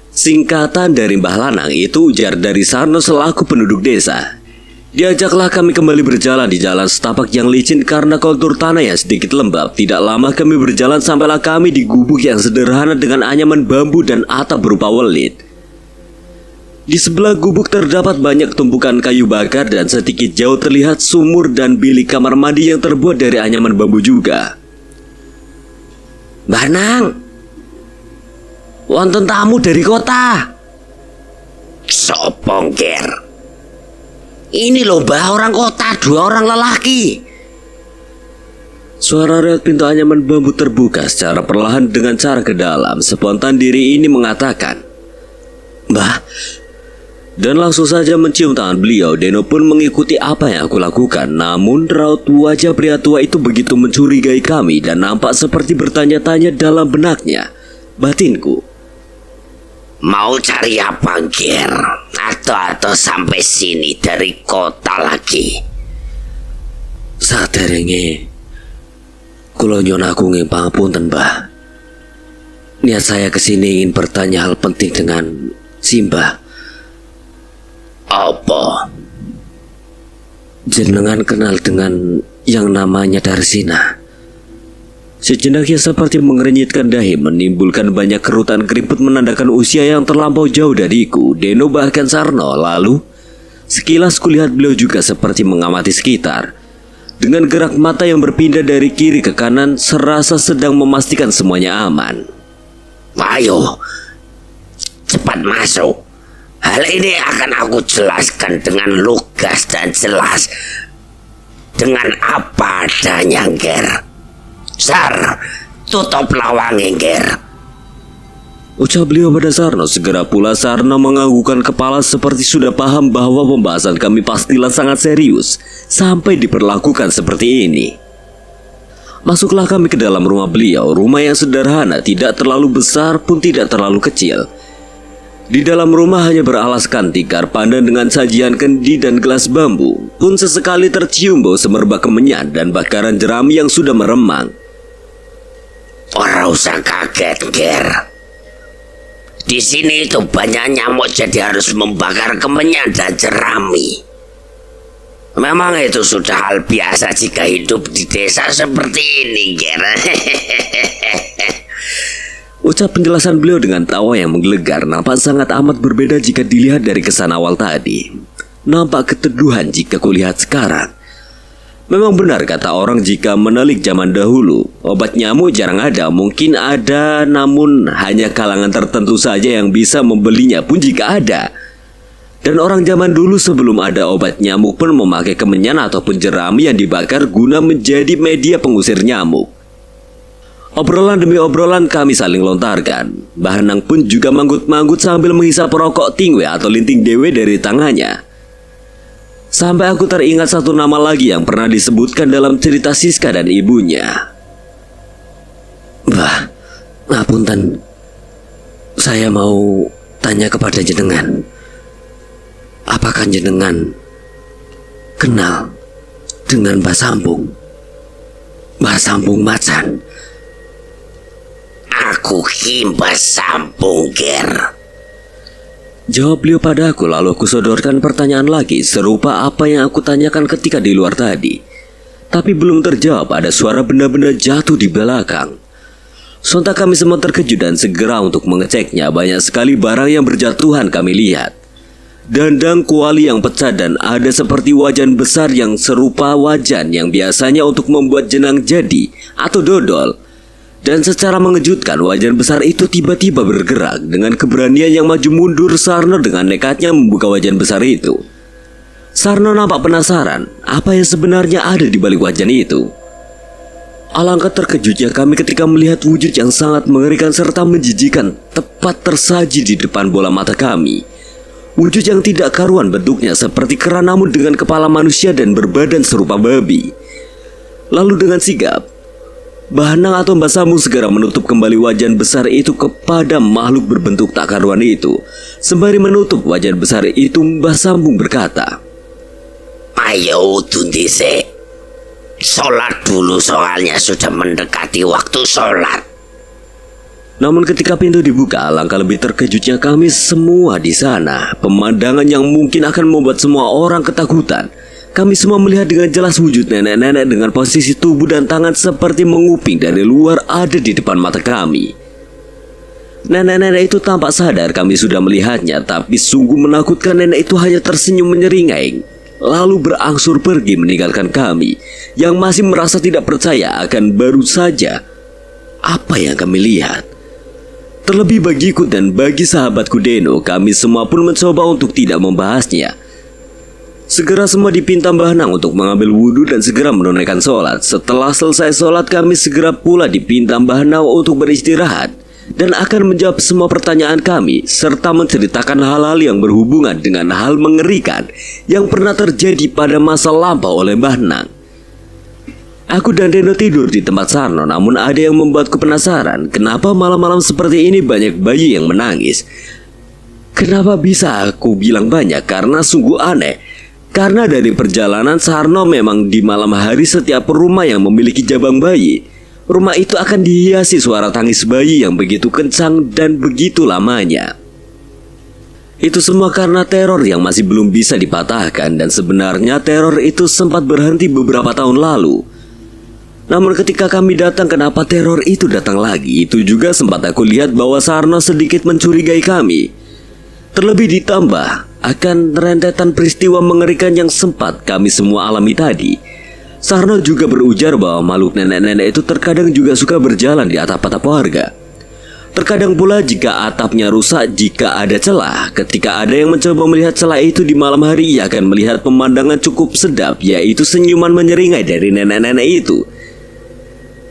Singkatan dari Mbah Lanang itu ujar dari Sarno selaku penduduk desa. Diajaklah kami kembali berjalan di jalan setapak yang licin karena kontur tanah yang sedikit lembab. Tidak lama kami berjalan sampailah kami di gubuk yang sederhana dengan anyaman bambu dan atap berupa welit. Di sebelah gubuk terdapat banyak tumpukan kayu bakar dan sedikit jauh terlihat sumur dan bilik kamar mandi yang terbuat dari anyaman bambu juga. Mbah Nang, wonten tamu dari kota. Sopo Ger? Ini loh mbah, orang kota, 2 orang lelaki. Suara reot pintu anyaman bambu terbuka secara perlahan dengan cara ke dalam. Spontan diri ini mengatakan, Mbah. Dan langsung saja mencium tangan beliau. Deno pun mengikuti apa yang aku lakukan. Namun raut wajah pria tua itu begitu mencurigai kami dan nampak seperti bertanya-tanya dalam benaknya. Batinku, Mau cari apa Ger? Atau sampai sini dari kota lagi? saderenge kula nyuwun agung ing pangapunten, Mbah. Niat saya kesini ingin bertanya hal penting dengan Simbah. Apa? Jenengan kenal dengan yang namanya Darsina? Sejenak ia seperti mengerenyitkan dahi, menimbulkan banyak kerutan keriput menandakan usia yang terlampau jauh dariku, Deno bahkan Sarno. Lalu sekilas kulihat beliau juga seperti mengamati sekitar. Dengan gerak mata yang berpindah dari kiri ke kanan, serasa sedang memastikan semuanya aman. Ayo, cepat masuk. Hal ini akan aku jelaskan dengan lugas dan jelas. Dengan apa adanya, Ger. Sar, tutup lawangnya, Ger. Ucap beliau pada Sarno. Segera pula Sarno menganggukkan kepala seperti sudah paham bahwa pembahasan kami pastilah sangat serius sampai diperlakukan seperti ini. Masuklah kami ke dalam rumah beliau. Rumah yang sederhana, tidak terlalu besar pun tidak terlalu kecil. Di dalam rumah hanya beralaskan tikar pandan dengan sajian kendi dan gelas bambu. Pun sesekali tercium bau semerbak kemenyan dan bakaran jerami yang sudah meremang. Ora usah kaget, Ger. Di sini itu banyak nyamuk, jadi harus membakar kemenyan dan jerami. Memang itu sudah hal biasa jika hidup di desa seperti ini, Ger. Ucap penjelasan beliau dengan tawa yang menggelegar nampak sangat amat berbeda jika dilihat dari kesan awal tadi. Nampak keteduhan jika kulihat sekarang. Memang benar kata orang jika menelik zaman dahulu, obat nyamuk jarang ada. Mungkin ada, namun hanya kalangan tertentu saja yang bisa membelinya pun jika ada. Dan orang zaman dulu sebelum ada obat nyamuk pun memakai kemenyan ataupun jerami yang dibakar guna menjadi media pengusir nyamuk. Obrolan demi obrolan kami saling lontarkan. Mbah Nang pun juga manggut-manggut sambil menghisap rokok tingwe atau linting dewe dari tangannya. Sampai aku teringat satu nama lagi yang pernah disebutkan dalam cerita Siska dan ibunya. Mbah, ngapunten, saya mau tanya kepada jenengan. Apakah jenengan kenal dengan Mbah Sambung? Mbah Sambung Macan. Aku Mbah Sambung, Ger. Jawab beliau padaku, lalu aku sodorkan pertanyaan lagi serupa apa yang aku tanyakan ketika di luar tadi. Tapi belum terjawab, ada suara benda-benda jatuh di belakang. Sontak kami semua terkejut dan segera untuk mengeceknya. Banyak sekali barang yang berjatuhan kami lihat. Dandang kuali yang pecah dan ada seperti wajan besar yang serupa wajan yang biasanya untuk membuat jenang jadi atau dodol. Dan secara mengejutkan wajan besar itu tiba-tiba bergerak. Dengan keberanian yang maju mundur, Sarno dengan nekatnya membuka wajan besar itu. Sarno nampak penasaran apa yang sebenarnya ada di balik wajan itu. Alangkah terkejutnya kami ketika melihat wujud yang sangat mengerikan serta menjijikan tepat tersaji di depan bola mata kami. Wujud yang tidak karuan bentuknya seperti kera namun dengan kepala manusia dan berbadan serupa babi. Lalu dengan sigap, Bahanang atau Mbah Sambung segera menutup kembali wajan besar itu kepada makhluk berbentuk tak karuan itu. Sembari menutup wajan besar itu, Mbah Sambung berkata, Ayo Tundise, sholat dulu soalnya sudah mendekati waktu sholat. Namun ketika pintu dibuka, alangkah lebih terkejutnya kami semua di sana. Pemandangan yang mungkin akan membuat semua orang ketakutan. Kami semua melihat dengan jelas wujud nenek-nenek dengan posisi tubuh dan tangan seperti menguping dari luar ada di depan mata kami. Nenek-nenek itu tampak sadar kami sudah melihatnya, tapi sungguh menakutkan. Nenek itu hanya tersenyum menyeringai, lalu berangsur pergi meninggalkan kami yang masih merasa tidak percaya akan baru saja apa yang kami lihat. Terlebih bagiku dan bagi sahabatku Deno, kami semua pun mencoba untuk tidak membahasnya. Segera semua dipinta Mbah Nang untuk mengambil wudhu dan segera menunaikan sholat. Setelah selesai sholat, kami segera pula dipinta Mbah Nang untuk beristirahat dan akan menjawab semua pertanyaan kami serta menceritakan hal-hal yang berhubungan dengan hal mengerikan yang pernah terjadi pada masa lampau oleh Mbah Nang. Aku dan Deno tidur di tempat Sarno, namun ada yang membuatku penasaran. Kenapa malam-malam seperti ini banyak bayi yang menangis? Kenapa bisa aku bilang banyak? Karena sungguh aneh. Karena dari perjalanan Sarno memang di malam hari setiap rumah yang memiliki jabang bayi, rumah itu akan dihiasi suara tangis bayi yang begitu kencang dan begitu lamanya. Itu semua karena teror yang masih belum bisa dipatahkan, dan sebenarnya teror itu sempat berhenti beberapa tahun lalu. Namun ketika kami datang, kenapa teror itu datang lagi? Itu juga sempat aku lihat bahwa Sarno sedikit mencurigai kami. Terlebih ditambah akan rentetan peristiwa mengerikan yang sempat kami semua alami tadi. Sarno juga berujar bahwa makhluk nenek-nenek itu terkadang juga suka berjalan di atap-atap warga. Terkadang pula jika atapnya rusak, jika ada celah. Ketika ada yang mencoba melihat celah itu di malam hari, ia akan melihat pemandangan cukup sedap, yaitu senyuman menyeringai dari nenek-nenek itu.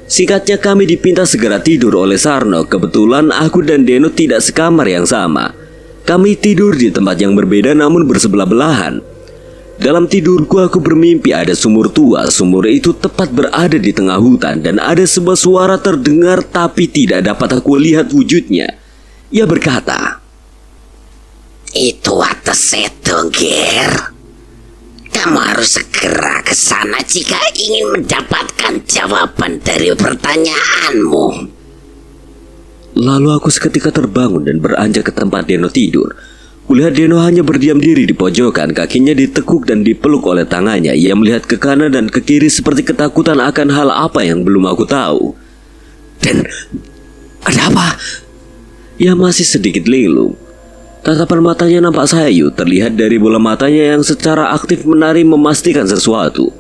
Singkatnya, kami dipinta segera tidur oleh Sarno. Kebetulan aku dan Deno tidak sekamar yang sama. Kami tidur di tempat yang berbeda namun bersebelah-belahan. Dalam tidurku aku bermimpi ada sumur tua. Sumur itu tepat berada di tengah hutan dan ada sebuah suara terdengar tapi tidak dapat aku lihat wujudnya. Ia berkata, Itu atas itu, Ger. Kamu harus segera ke sana jika ingin mendapatkan jawaban dari pertanyaanmu. Lalu aku seketika terbangun dan beranjak ke tempat Deno tidur. Kulihat Deno hanya berdiam diri di pojokan, kakinya ditekuk dan dipeluk oleh tangannya. Ia melihat ke kanan dan ke kiri seperti ketakutan akan hal apa yang belum aku tahu. Dan ada apa? Ia masih sedikit linglung. Tatapan matanya nampak sayu, terlihat dari bola matanya yang secara aktif menari memastikan sesuatu.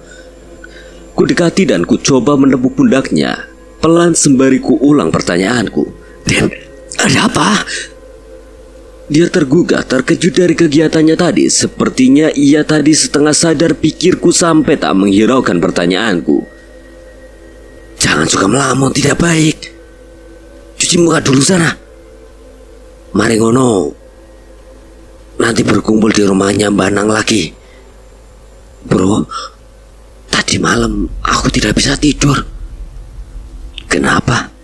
Kudekati dan ku coba menepuk pundaknya. Pelan sembari ku ulang pertanyaanku. Dan ada apa? Dia tergugah, terkejut dari kegiatannya tadi. Sepertinya ia tadi setengah sadar pikirku sampai tak menghiraukan pertanyaanku. Jangan suka melamun, tidak baik. Cuci muka dulu sana. Mari ngono. Nanti berkumpul di rumahnya Mbah Nang lagi. Bro, tadi malam aku tidak bisa tidur. Kenapa?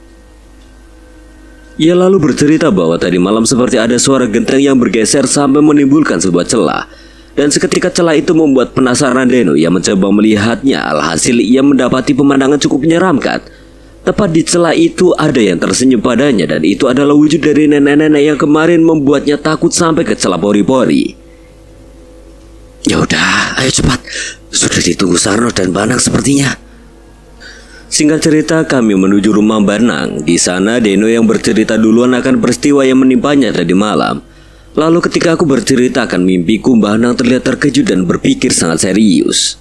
Ia lalu bercerita bahwa tadi malam seperti ada suara genteng yang bergeser sampai menimbulkan sebuah celah. Dan seketika celah itu membuat penasaran Deno. Ia mencoba melihatnya, alhasil ia mendapati pemandangan cukup menyeramkan. Tepat di celah itu ada yang tersenyum padanya, dan itu adalah wujud dari nenek-nenek yang kemarin membuatnya takut sampai ke celah pori-pori. Ya udah, ayo cepat. Sudah ditunggu Sarno dan Banang sepertinya. Singkat cerita, kami menuju rumah Banang. Di sana Deno yang bercerita duluan akan peristiwa yang menimpanya tadi malam. Lalu ketika aku bercerita akan mimpiku, Banang terlihat terkejut dan berpikir sangat serius.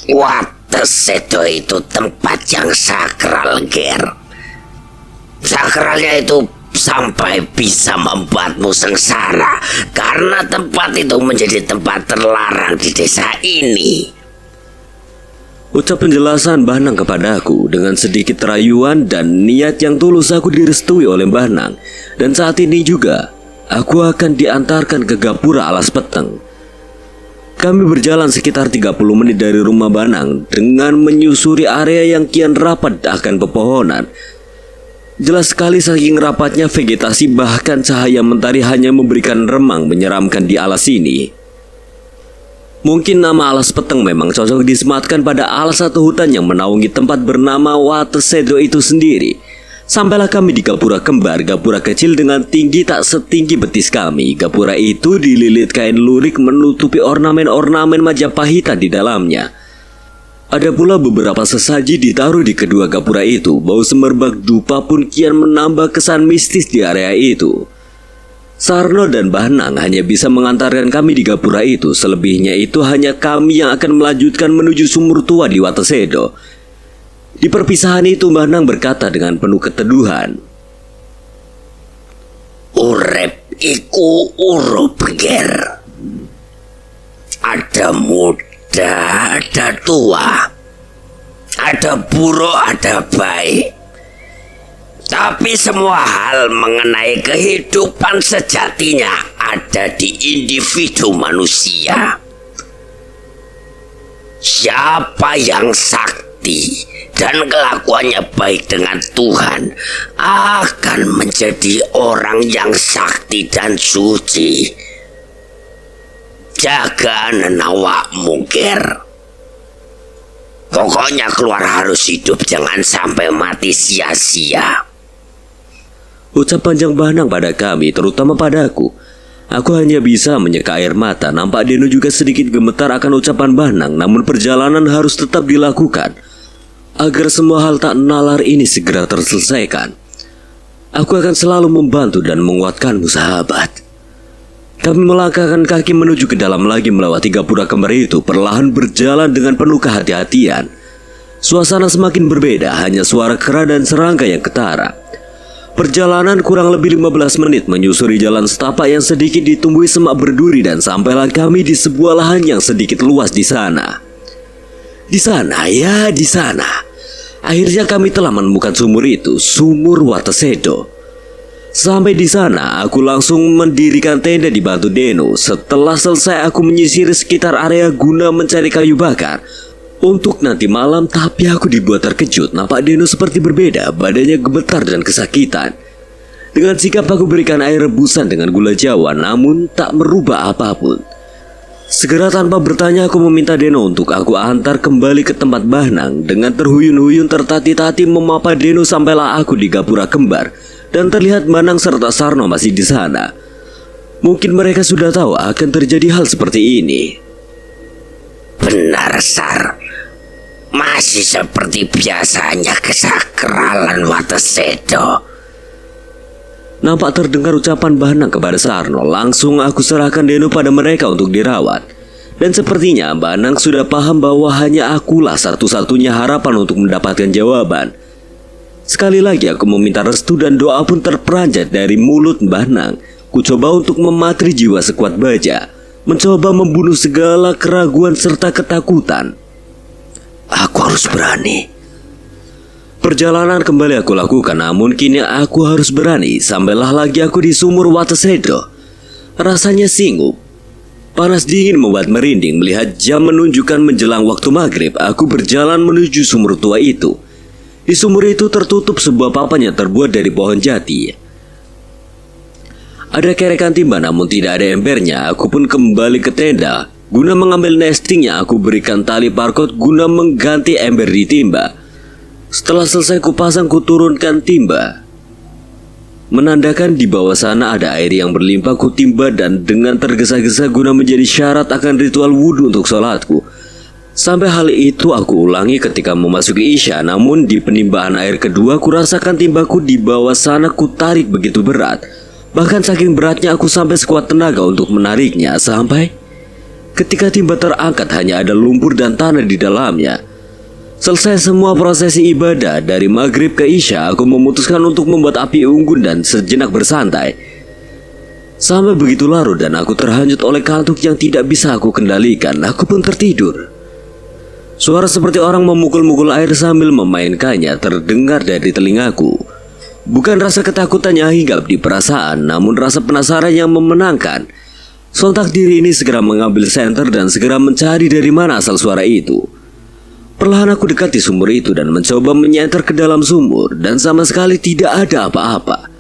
Watesedo itu tempat yang sakral, Ger. Sakralnya itu sampai bisa membuatmu sengsara, karena tempat itu menjadi tempat terlarang di desa ini. Ucap penjelasan Banang kepadaku dengan sedikit rayuan dan niat yang tulus aku direstui oleh Banang. Dan saat ini juga aku akan diantarkan ke Gapura Alas Peteng. Kami berjalan sekitar 30 menit dari rumah Banang dengan menyusuri area yang kian rapat akan pepohonan. Jelas sekali saking rapatnya vegetasi, bahkan cahaya mentari hanya memberikan remang menyeramkan di alas ini. Mungkin nama Alas Peteng memang cocok disematkan pada alas atau hutan yang menaungi tempat bernama Watesedo itu sendiri. Sampailah kami di gapura kembar, gapura kecil dengan tinggi tak setinggi betis kami. Gapura itu dililit kain lurik menutupi ornamen-ornamen Majapahitan di dalamnya. Ada pula beberapa sesaji ditaruh di kedua gapura itu. Bau semerbak dupa pun kian menambah kesan mistis di area itu. Sarno dan Banang hanya bisa mengantarkan kami di gapura itu. Selebihnya itu hanya kami yang akan melanjutkan menuju sumur tua di Watesedo. Di perpisahan itu Banang berkata dengan penuh keteduhan, Urep iku urup, Ger. Ada muda, ada tua, ada buruk, ada baik. Tapi semua hal mengenai kehidupan sejatinya ada di individu manusia. Siapa yang sakti dan kelakuannya baik dengan Tuhan akan menjadi orang yang sakti dan suci. Jaga nenawakmu, Ger. Pokoknya keluar harus hidup, jangan sampai mati sia-sia. ucap panjang Banang pada kami, terutama padaku. Aku hanya bisa menyeka air mata. Nampak Deno juga sedikit gemetar akan ucapan Banang. Namun perjalanan harus tetap dilakukan agar semua hal tak nalar ini segera terselesaikan. Aku akan selalu membantu dan menguatkanmu, sahabat. Kami melangkahkan kaki menuju ke dalam lagi melewati gapura kembar itu, perlahan berjalan dengan penuh kehati-hatian. Suasana semakin berbeda, hanya suara kera dan serangga yang ketara. Perjalanan kurang lebih 15 menit menyusuri jalan setapak yang sedikit ditumbuhi semak berduri, dan sampailah kami di sebuah lahan yang sedikit luas di sana. Di sana. Akhirnya kami telah menemukan sumur itu, sumur Watesedo. Sampai di sana, aku langsung mendirikan tenda dibantu Deno. Setelah selesai, aku menyisir sekitar area guna mencari kayu bakar untuk nanti malam. Tapi aku dibuat terkejut. Nampak Deno seperti berbeda, badannya gemetar dan kesakitan. Dengan sikap aku berikan air rebusan dengan gula jawa, namun tak merubah apapun. Segera tanpa bertanya aku meminta Deno untuk aku antar kembali ke tempat Banang. Dengan terhuyun-huyun tertati-tati memapa Deno sampailah aku di gapura kembar, dan terlihat Banang serta Sarno masih di sana. Mungkin mereka sudah tahu akan terjadi hal seperti ini. Benar, Sar. Masih seperti biasanya kesakralan Watesedo. Nampak terdengar ucapan Banang kepada Sarno. Langsung aku serahkan Deno pada mereka untuk dirawat. Dan sepertinya Banang sudah paham bahwa hanya akulah satu-satunya harapan untuk mendapatkan jawaban. Sekali lagi aku meminta restu, dan doa pun terperanjat dari mulut Banang. Ku coba untuk mematri jiwa sekuat baja, mencoba membunuh segala keraguan serta ketakutan. Aku harus berani. Perjalanan kembali aku lakukan, namun kini aku harus berani. Sampailah lagi aku di sumur Watesedo. Rasanya singup. Panas dingin membuat merinding melihat jam menunjukkan menjelang waktu maghrib. Aku berjalan menuju sumur tua itu. Di sumur itu tertutup sebuah papan yang terbuat dari pohon jati. Ada kerekan timba namun tidak ada embernya. Aku pun kembali ke tenda. Guna mengambil nestingnya, aku berikan tali parkot guna mengganti ember di timba. Setelah selesai kupasang, kuturunkan timba, menandakan di bawah sana ada air yang berlimpah. Kutimba dan dengan tergesa-gesa guna menjadi syarat akan ritual wudhu untuk sholatku. Sampai hal itu aku ulangi ketika memasuki Isya. Namun di penimbahan air kedua, kurasakan timbaku di bawah sana kutarik begitu berat. Bahkan saking beratnya aku sampai sekuat tenaga untuk menariknya. Sampai ketika timba terangkat hanya ada lumpur dan tanah di dalamnya. Selesai semua prosesi ibadah dari maghrib ke Isya, aku memutuskan untuk membuat api unggun dan sejenak bersantai. Sampai begitu larut dan aku terhanyut oleh kantuk yang tidak bisa aku kendalikan. Aku pun tertidur. Suara seperti orang memukul-mukul air sambil memainkannya terdengar dari telingaku. Bukan rasa ketakutan yang hinggap di perasaan, namun rasa penasaran yang memenangkan. Sontak diri ini segera mengambil senter dan segera mencari dari mana asal suara itu. Perlahan aku dekati sumur itu dan mencoba menyenter ke dalam sumur, dan sama sekali tidak ada apa-apa.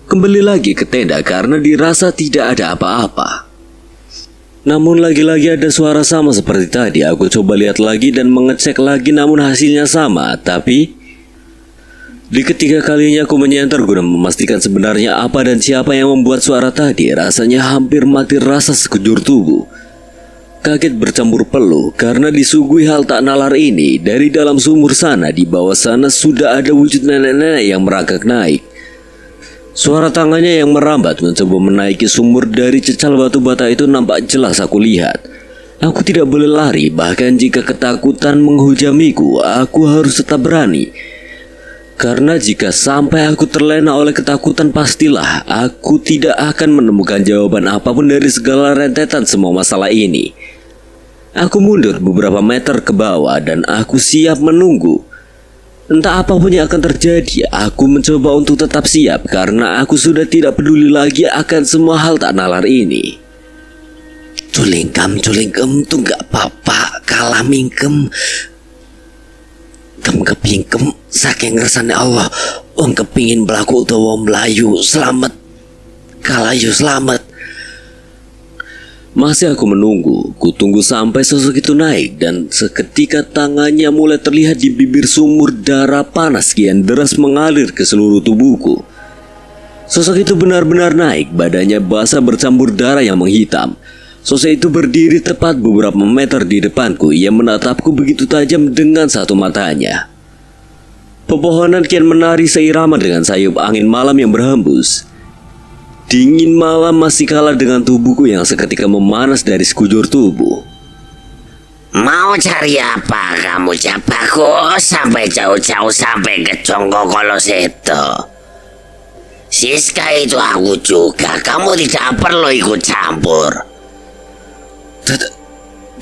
Kembali lagi ke tenda karena dirasa tidak ada apa-apa. Namun lagi-lagi ada suara sama seperti tadi. Aku coba lihat lagi dan mengecek lagi, namun hasilnya sama. Tapi di ketiga kalinya aku menyenter guna memastikan sebenarnya apa dan siapa yang membuat suara tadi. Rasanya hampir mati rasa sekujur tubuh. Kaget bercampur peluh karena disuguhi hal tak nalar ini. Dari dalam sumur sana, di bawah sana sudah ada wujud nenek-nenek yang merangkak naik. Suara tangannya yang merambat mencoba menaiki sumur dari cecal batu bata itu nampak jelas aku lihat. Aku tidak boleh lari, bahkan jika ketakutan menghujamiku, aku harus tetap berani. Karena jika sampai aku terlena oleh ketakutan, pastilah aku tidak akan menemukan jawaban apapun dari segala rentetan semua masalah ini. Aku mundur beberapa meter ke bawah dan aku siap menunggu. Entah apapun yang akan terjadi, aku mencoba untuk tetap siap karena aku sudah tidak peduli lagi akan semua hal tak nalar ini. Culingkem tuh gak apa-apa, kalah mingkem. Kem kepingkem saking ngersane Allah. Wong kepingin berlaku utawa melayu selamat. Kalayu selamat. Masih aku menunggu, kutunggu sampai sosok itu naik dan seketika tangannya mulai terlihat di bibir sumur. Darah panas kian deras mengalir ke seluruh tubuhku. Sosok itu benar-benar naik, badannya basah bercampur darah yang menghitam. Sosok itu berdiri tepat beberapa meter di depanku. Ia menatapku begitu tajam dengan satu matanya. Pepohonan kian menari seirama dengan sayup angin malam yang berhembus. Dingin malam masih kalah dengan tubuhku yang seketika memanas dari sekujur tubuh. Mau cari apa kamu Jabaku? Sampai jauh-jauh sampai ke Jonggokolo situ. Siska itu aku juga. Kamu tidak perlu ikut campur.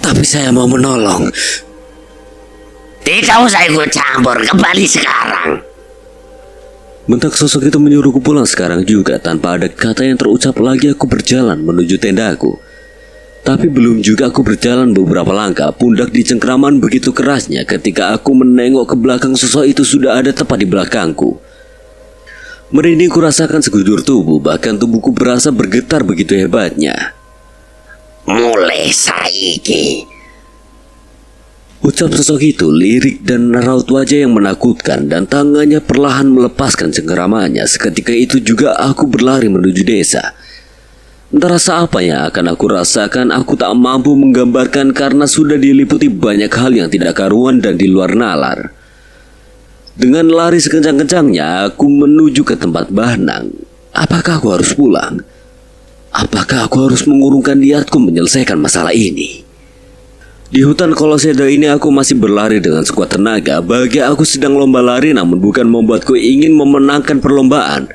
Tapi saya mau menolong. Tidak usah ikut campur. Kembali sekarang. Bentak sosok itu menyuruhku pulang sekarang juga. Tanpa ada kata yang terucap lagi, aku berjalan menuju tendaku. Tapi belum juga aku berjalan beberapa langkah, pundak di cengkraman begitu kerasnya ketika aku menengok ke belakang. Sosok itu sudah ada tepat di belakangku. Merinding kurasakan sekujur tubuh, bahkan tubuhku berasa bergetar begitu hebatnya. Mulai saiki, ucap sosok itu lirik dan raut wajah yang menakutkan, dan tangannya perlahan melepaskan cengkeramannya. Seketika itu juga aku berlari menuju desa. Entah rasa apa yang akan aku rasakan, aku tak mampu menggambarkan karena sudah diliputi banyak hal yang tidak karuan dan di luar nalar. Dengan lari sekencang-kencangnya, aku menuju ke tempat Bahnang. Apakah aku harus pulang? Apakah aku harus mengurungkan niatku menyelesaikan masalah ini? Di hutan Kolosedo ini aku masih berlari dengan sekuat tenaga. Bagi aku sedang lomba lari, namun bukan membuatku ingin memenangkan perlombaan,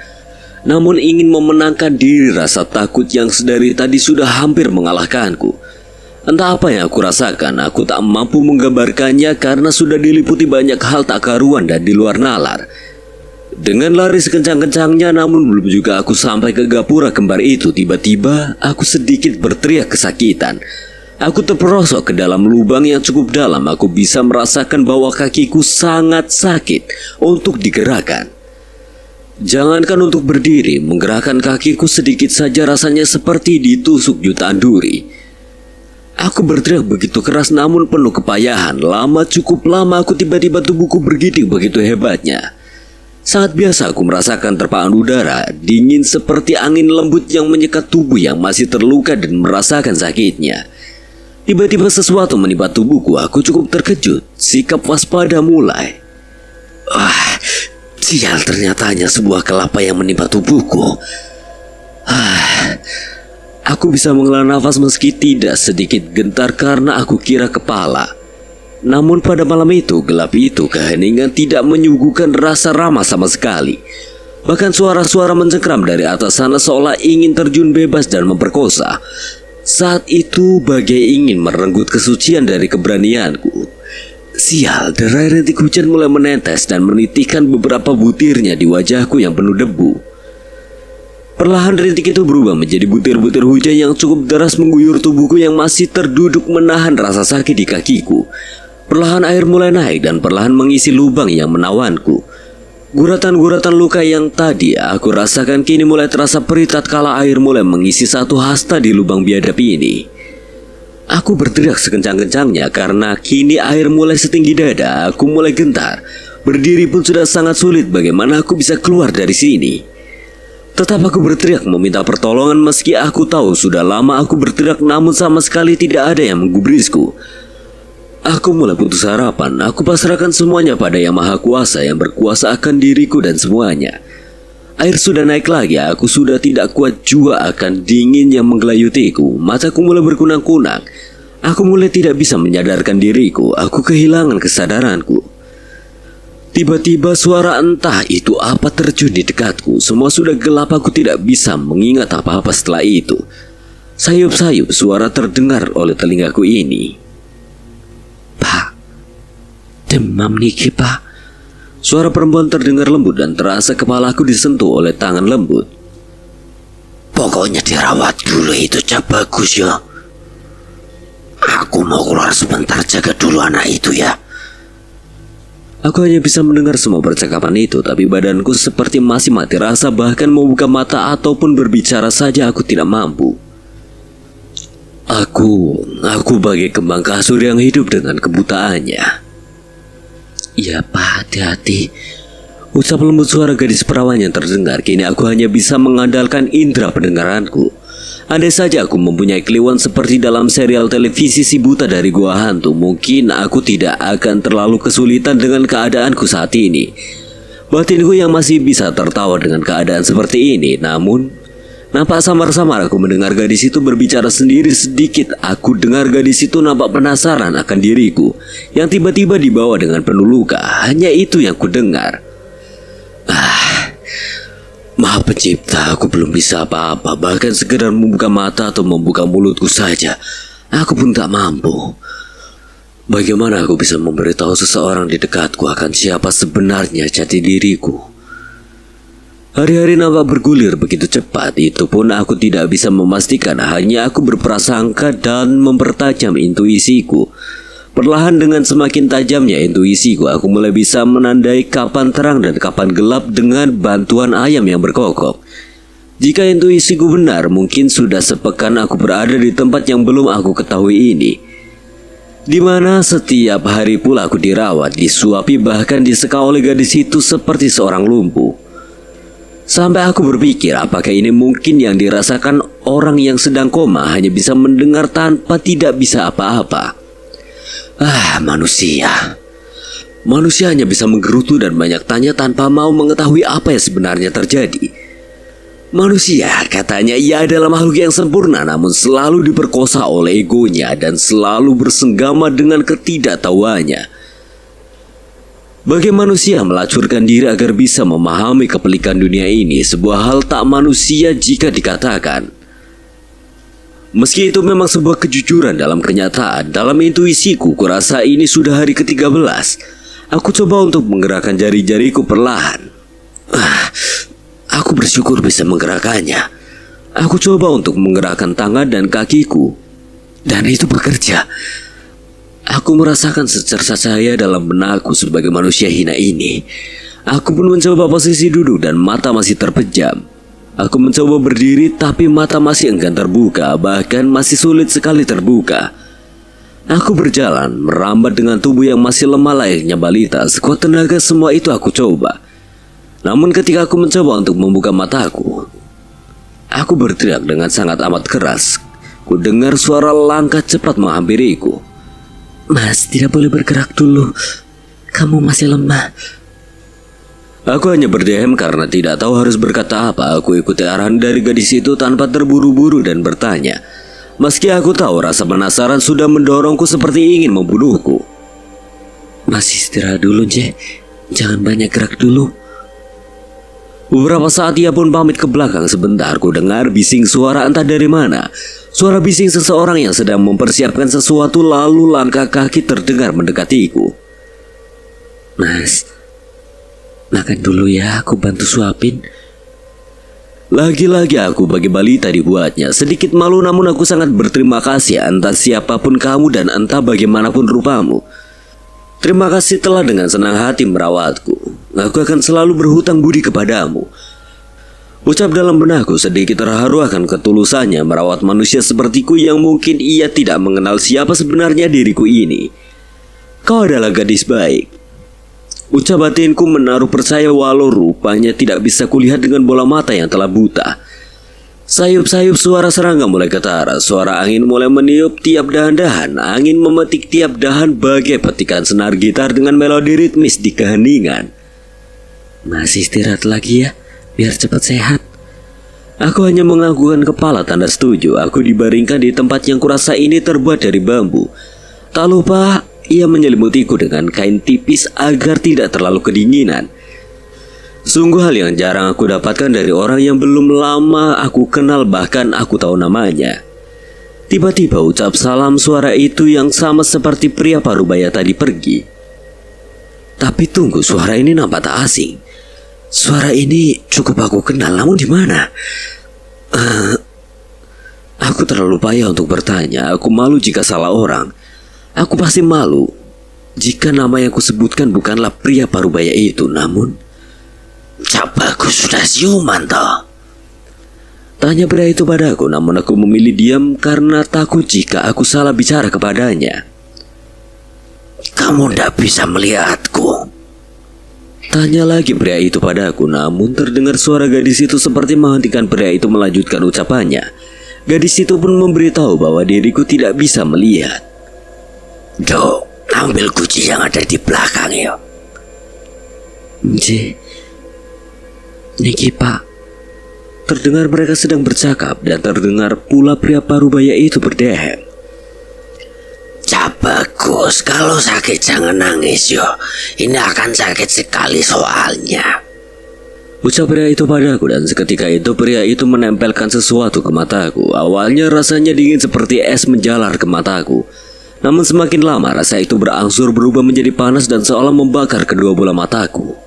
namun ingin memenangkan diri. Rasa takut yang sedari tadi sudah hampir mengalahkanku. Entah apa yang aku rasakan, aku tak mampu menggambarkannya karena sudah diliputi banyak hal tak karuan dan di luar nalar. Dengan lari sekencang-kencangnya, namun belum juga aku sampai ke gapura kembar itu, tiba-tiba aku sedikit berteriak kesakitan. Aku terperosok ke dalam lubang yang cukup dalam. Aku bisa merasakan bahwa kakiku sangat sakit untuk digerakkan. Jangankan untuk berdiri, menggerakkan kakiku sedikit saja rasanya seperti ditusuk jutaan duri. Aku berteriak begitu keras namun penuh kepayahan. Cukup lama aku tiba-tiba tubuhku bergiting begitu hebatnya. Sangat biasa aku merasakan terpaan udara dingin seperti angin lembut yang menyekat tubuh yang masih terluka dan merasakan sakitnya. Tiba-tiba sesuatu menimpa tubuhku. Aku cukup terkejut. Sikap waspada mulai. Sial, ternyata hanya sebuah kelapa yang menimpa tubuhku. Aku bisa menghela nafas meski tidak sedikit gentar karena aku kira kepala. Namun pada malam itu, gelap itu, keheningan tidak menyuguhkan rasa ramah sama sekali. Bahkan suara-suara mencengkram dari atas sana seolah ingin terjun bebas dan memperkosa. Saat itu bagai ingin merenggut kesucian dari keberanianku. Sial, derai rintik hujan mulai menetes dan menitikkan beberapa butirnya di wajahku yang penuh debu. Perlahan rintik itu berubah menjadi butir-butir hujan yang cukup deras mengguyur tubuhku yang masih terduduk menahan rasa sakit di kakiku. Perlahan air mulai naik dan perlahan mengisi lubang yang menawanku. Guratan-guratan luka yang tadi aku rasakan kini mulai terasa perih tatkala air mulai mengisi satu hasta di lubang biadab ini. Aku berteriak sekencang-kencangnya karena kini air mulai setinggi dada. Aku mulai gentar. Berdiri pun sudah sangat sulit. Bagaimana aku bisa keluar dari sini? Tetap aku berteriak meminta pertolongan meski aku tahu sudah lama aku berteriak namun sama sekali tidak ada yang menggubrisku. Aku mulai putus harapan. Aku pasrahkan semuanya pada Yang Maha Kuasa yang berkuasa akan diriku dan semuanya. Air sudah naik lagi. Aku sudah tidak kuat jua akan dingin yang menggelayutiku. Mataku mulai berkunang-kunang. Aku mulai tidak bisa menyadarkan diriku. Aku kehilangan kesadaranku. Tiba-tiba suara entah itu apa terjun di dekatku. Semua sudah gelap. Aku tidak bisa mengingat apa-apa setelah itu. Sayup-sayup suara terdengar oleh telingaku ini. "Pak, demam niki, Pak." Suara perempuan terdengar lembut dan terasa kepalaku disentuh oleh tangan lembut. "Pokoknya dirawat dulu itu, Cak Bagus ya. Aku mau keluar sebentar, jaga dulu anak itu ya." Aku hanya bisa mendengar semua percakapan itu, tapi badanku seperti masih mati rasa. Bahkan mau buka mata ataupun berbicara saja aku tidak mampu. Aku bagai kembang kasur yang hidup dengan kebutaannya. "Ya Pak, hati-hati." Ucap lembut suara gadis perawan yang terdengar. Kini aku hanya bisa mengandalkan indera pendengaranku. Andai saja aku mempunyai kliwon seperti dalam serial televisi Si Buta dari Gua Hantu, mungkin aku tidak akan terlalu kesulitan dengan keadaanku saat ini. Batinku yang masih bisa tertawa dengan keadaan seperti ini. Namun nampak samar-samar aku mendengar gadis itu berbicara sendiri sedikit. Aku dengar gadis itu nampak penasaran akan diriku yang tiba-tiba dibawa dengan penuh luka. Hanya itu yang ku dengar. Maha Pencipta, aku belum bisa apa-apa. Bahkan sekedar membuka mata atau membuka mulutku saja aku pun tak mampu. Bagaimana aku bisa memberitahu seseorang di dekatku akan siapa sebenarnya jati diriku? Hari-hari nampak bergulir begitu cepat. Itu pun aku tidak bisa memastikan. Hanya aku berprasangka dan mempertajam intuisiku. Perlahan dengan semakin tajamnya intuisiku, aku mulai bisa menandai kapan terang dan kapan gelap dengan bantuan ayam yang berkokok. Jika intuisiku benar, mungkin sudah sepekan aku berada di tempat yang belum aku ketahui ini, di mana setiap hari pula aku dirawat, disuapi, bahkan diseka oleh gadis itu seperti seorang lumpuh. Sampai aku berpikir, apakah ini mungkin yang dirasakan orang yang sedang koma, hanya bisa mendengar tanpa tidak bisa apa-apa. Manusia hanya bisa menggerutu dan banyak tanya tanpa mau mengetahui apa yang sebenarnya terjadi. Manusia, katanya ia adalah makhluk yang sempurna, namun selalu diperkosa oleh egonya dan selalu bersenggama dengan ketidaktahuannya. Bagi manusia melacurkan diri agar bisa memahami kepelikan dunia ini, sebuah hal tak manusia jika dikatakan. Meski itu memang sebuah kejujuran dalam kenyataan, dalam intuisiku, kurasa ini sudah hari ke-13. Aku coba untuk menggerakkan jari-jariku perlahan. Aku bersyukur bisa menggerakkannya. Aku coba untuk menggerakkan tangan dan kakiku, dan itu bekerja. Aku merasakan secerca cahaya dalam benakku sebagai manusia hina ini. Aku pun mencoba posisi duduk dan mata masih terpejam. Aku mencoba berdiri tapi mata masih enggan terbuka, bahkan masih sulit sekali terbuka. Aku berjalan, merambat dengan tubuh yang masih lemah layaknya balita. Sekuat tenaga semua itu aku coba. Namun ketika aku mencoba untuk membuka mataku, aku berteriak dengan sangat amat keras. Ku dengar suara langkah cepat menghampiriku. "Mas, tidak boleh bergerak dulu. Kamu masih lemah." Aku hanya berdiam karena tidak tahu harus berkata apa. Aku ikuti arahan dari gadis itu tanpa terburu-buru dan bertanya. Meski aku tahu rasa penasaran sudah mendorongku seperti ingin membunuhku. "Masih istirahat dulu, Je. Jangan banyak gerak dulu." Beberapa saat ia pun pamit ke belakang. Sebentar ku dengar bising suara entah dari mana. Suara bising seseorang yang sedang mempersiapkan sesuatu, lalu langkah kaki terdengar mendekatiku. "Mas, makan dulu ya, aku bantu suapin." Lagi-lagi aku bagi balita dibuatnya. Sedikit malu namun aku sangat berterima kasih entah siapapun kamu dan entah bagaimanapun rupamu. Terima kasih telah dengan senang hati merawatku. Aku akan selalu berhutang budi kepadamu. Ucap dalam benakku, sedikit terharu akan ketulusannya merawat manusia sepertiku yang mungkin ia tidak mengenal siapa sebenarnya diriku ini. "Kau adalah gadis baik," ucap batinku menaruh percaya walau rupanya tidak bisa kulihat dengan bola mata yang telah buta. Sayup-sayup suara serangga mulai ketara. Suara angin mulai meniup tiap dahan-dahan. Angin memetik tiap dahan bagai petikan senar gitar dengan melodi ritmis di keheningan. "Masih istirahat lagi ya, biar cepat sehat." Aku hanya menganggukkan kepala tanda setuju. Aku dibaringkan di tempat yang kurasa ini terbuat dari bambu. Tak lupa ia menyelimutiku dengan kain tipis agar tidak terlalu kedinginan. Sungguh hal yang jarang aku dapatkan dari orang yang belum lama aku kenal, bahkan aku tahu namanya. Tiba-tiba ucap salam suara itu yang sama seperti pria parubaya tadi pergi. Tapi tunggu, suara ini nampak tak asing. Suara ini cukup aku kenal, namun di mana? Aku terlalu payah untuk bertanya. Aku malu jika salah orang. Aku pasti malu jika nama yang kusebutkan bukanlah pria parubaya itu. Namun Capaku sudah siuman toh. tanya pria itu padaku, namun aku memilih diam karena takut jika aku salah bicara kepadanya. "Kamu tidak bisa melihatku?" Tanya lagi pria itu padaku, namun terdengar suara gadis itu seperti menghentikan pria itu melanjutkan ucapannya. Gadis itu pun memberitahu bahwa diriku tidak bisa melihat. "Do, ambil kunci yang ada di belakang ya." "Je, Niki Pak." Terdengar mereka sedang bercakap dan terdengar pula pria parubaya itu berdehem. "Bagus, kalau sakit jangan nangis yo. Ini akan sakit sekali soalnya." Ucap pria itu padaku dan seketika itu pria itu menempelkan sesuatu ke mataku. Awalnya rasanya dingin seperti es menjalar ke mataku. Namun semakin lama rasa itu berangsur berubah menjadi panas dan seolah membakar kedua bola mataku.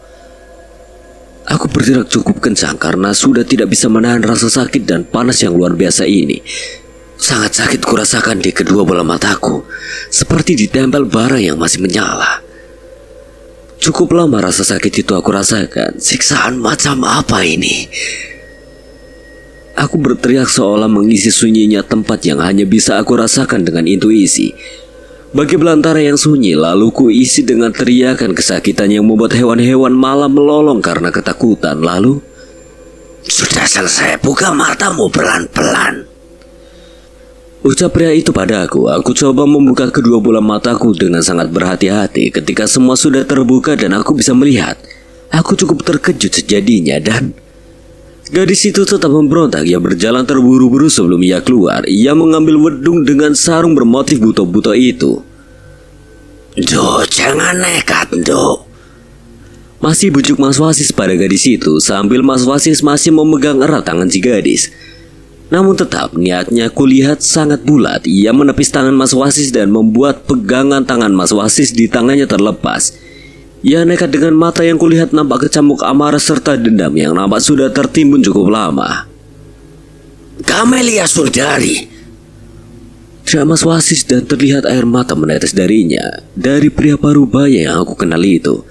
Aku bergerak cukup kencang karena sudah tidak bisa menahan rasa sakit dan panas yang luar biasa ini. Sangat sakit kurasakan di kedua bola mataku, seperti ditempel bara yang masih menyala. Cukup lama rasa sakit itu aku rasakan. Siksaan macam apa ini? Aku berteriak seolah mengisi sunyinya tempat yang hanya bisa aku rasakan dengan intuisi. Bagi belantara yang sunyi, lalu ku isi dengan teriakan kesakitan yang membuat hewan-hewan malah melolong karena ketakutan. Lalu, "Sudah selesai, buka matamu pelan-pelan." ucap pria itu padaku. Aku coba membuka kedua bola mataku dengan sangat berhati-hati. Ketika semua sudah terbuka dan aku bisa melihat, aku cukup terkejut sejadinya dan gadis itu tetap memberontak. Ia berjalan terburu-buru sebelum ia keluar. Ia mengambil wedung dengan sarung bermotif buto-buto itu. "Do, jangan nekat, Do." Masih bujuk Mas Wasis pada gadis itu sambil Mas Wasis masih memegang erat tangan si gadis. Namun tetap niatnya kulihat sangat bulat. Ia menepis tangan Mas Wasis dan membuat pegangan tangan Mas Wasis di tangannya terlepas. Ia nekat dengan mata yang kulihat nampak kecamuk amarah serta dendam yang nampak sudah tertimbun cukup lama. "Kamelia Sundari." Teriak Mas Wasis dan terlihat air mata menetes darinya. Dari pria parubaya yang aku kenal itu.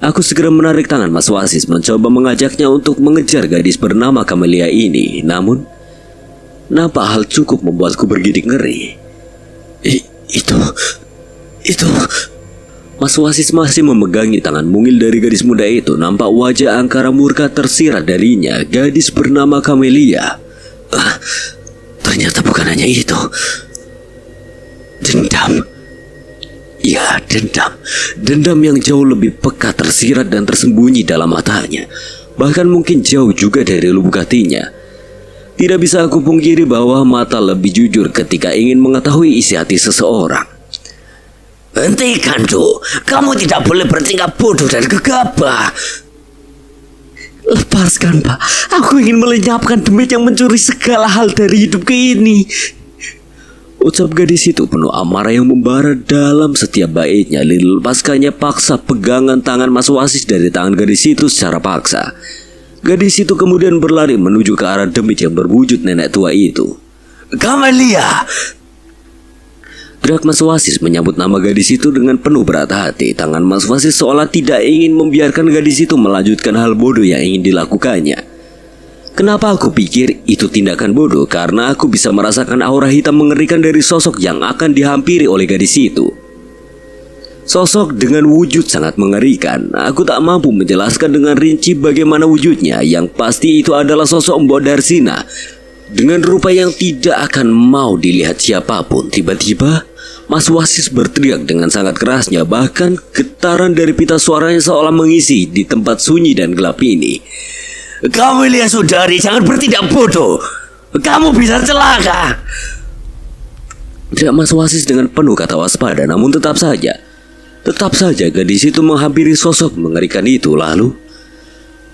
Aku segera menarik tangan Mas Wasis mencoba mengajaknya untuk mengejar gadis bernama Kamelia ini. Namun nampak hal cukup membuatku bergidik ngeri. Itu. Mas Wasis masih memegangi tangan mungil dari gadis muda itu. Nampak wajah angkara murka tersirat darinya. Gadis bernama Kamelia. Ternyata bukan hanya itu. Dendam. Ya, dendam. Dendam yang jauh lebih pekat tersirat dan tersembunyi dalam matanya. Bahkan mungkin jauh juga dari lubuk hatinya. Tidak bisa aku pungkiri bahwa mata lebih jujur ketika ingin mengetahui isi hati seseorang. Hentikan, Duk. Kamu tidak boleh bertingkah bodoh dan gegabah. Lepaskan, Pak. Aku ingin melenyapkan demit yang mencuri segala hal dari hidupku ini. Ucap gadis itu penuh amarah yang membara dalam setiap baitnya. Dilepaskannya paksa pegangan tangan Mas Wasis dari tangan gadis itu secara paksa. Gadis itu kemudian berlari menuju ke arah demit yang berwujud nenek tua itu. Kamelia! Gerak Mas Wasis menyambut nama gadis itu dengan penuh berat hati. Tangan Mas Wasis seolah tidak ingin membiarkan gadis itu melanjutkan hal bodoh yang ingin dilakukannya. Kenapa aku pikir itu tindakan bodoh? Karena aku bisa merasakan aura hitam mengerikan dari sosok yang akan dihampiri oleh gadis itu. Sosok dengan wujud sangat mengerikan. Aku tak mampu menjelaskan dengan rinci bagaimana wujudnya. Yang pasti itu adalah sosok Mbok Darsina dengan rupa yang tidak akan mau dilihat siapapun. Tiba-tiba Mas Wasis berteriak dengan sangat kerasnya. Bahkan getaran dari pita suaranya seolah mengisi di tempat sunyi dan gelap ini. Kamelia Sudari, jangan bertindak bodoh. Kamu bisa celaka. Teriak Mas Wasis dengan penuh kata waspada. Namun tetap saja gadis itu menghampiri sosok mengerikan itu. Lalu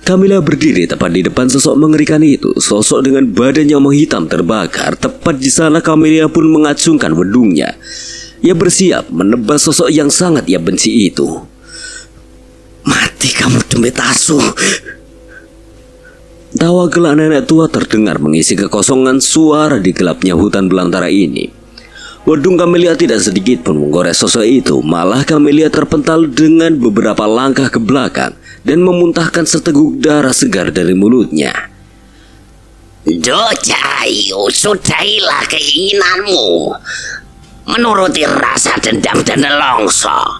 Kamila berdiri tepat di depan sosok mengerikan itu. Sosok dengan badan yang menghitam terbakar. Tepat di sana Kamila pun mengacungkan wedungnya. Ia bersiap menebas sosok yang sangat ia benci itu. Mati kamu demit asu. Tawa gelak nenek tua terdengar mengisi kekosongan suara di gelapnya hutan belantara ini. Wedung Kamelia tidak sedikit pun menggores sosok itu. Malah Kamelia terpental dengan beberapa langkah ke belakang dan memuntahkan seteguk darah segar dari mulutnya. Dojayu, sudahilah keinginanmu. Menuruti rasa dendam dan nelongso.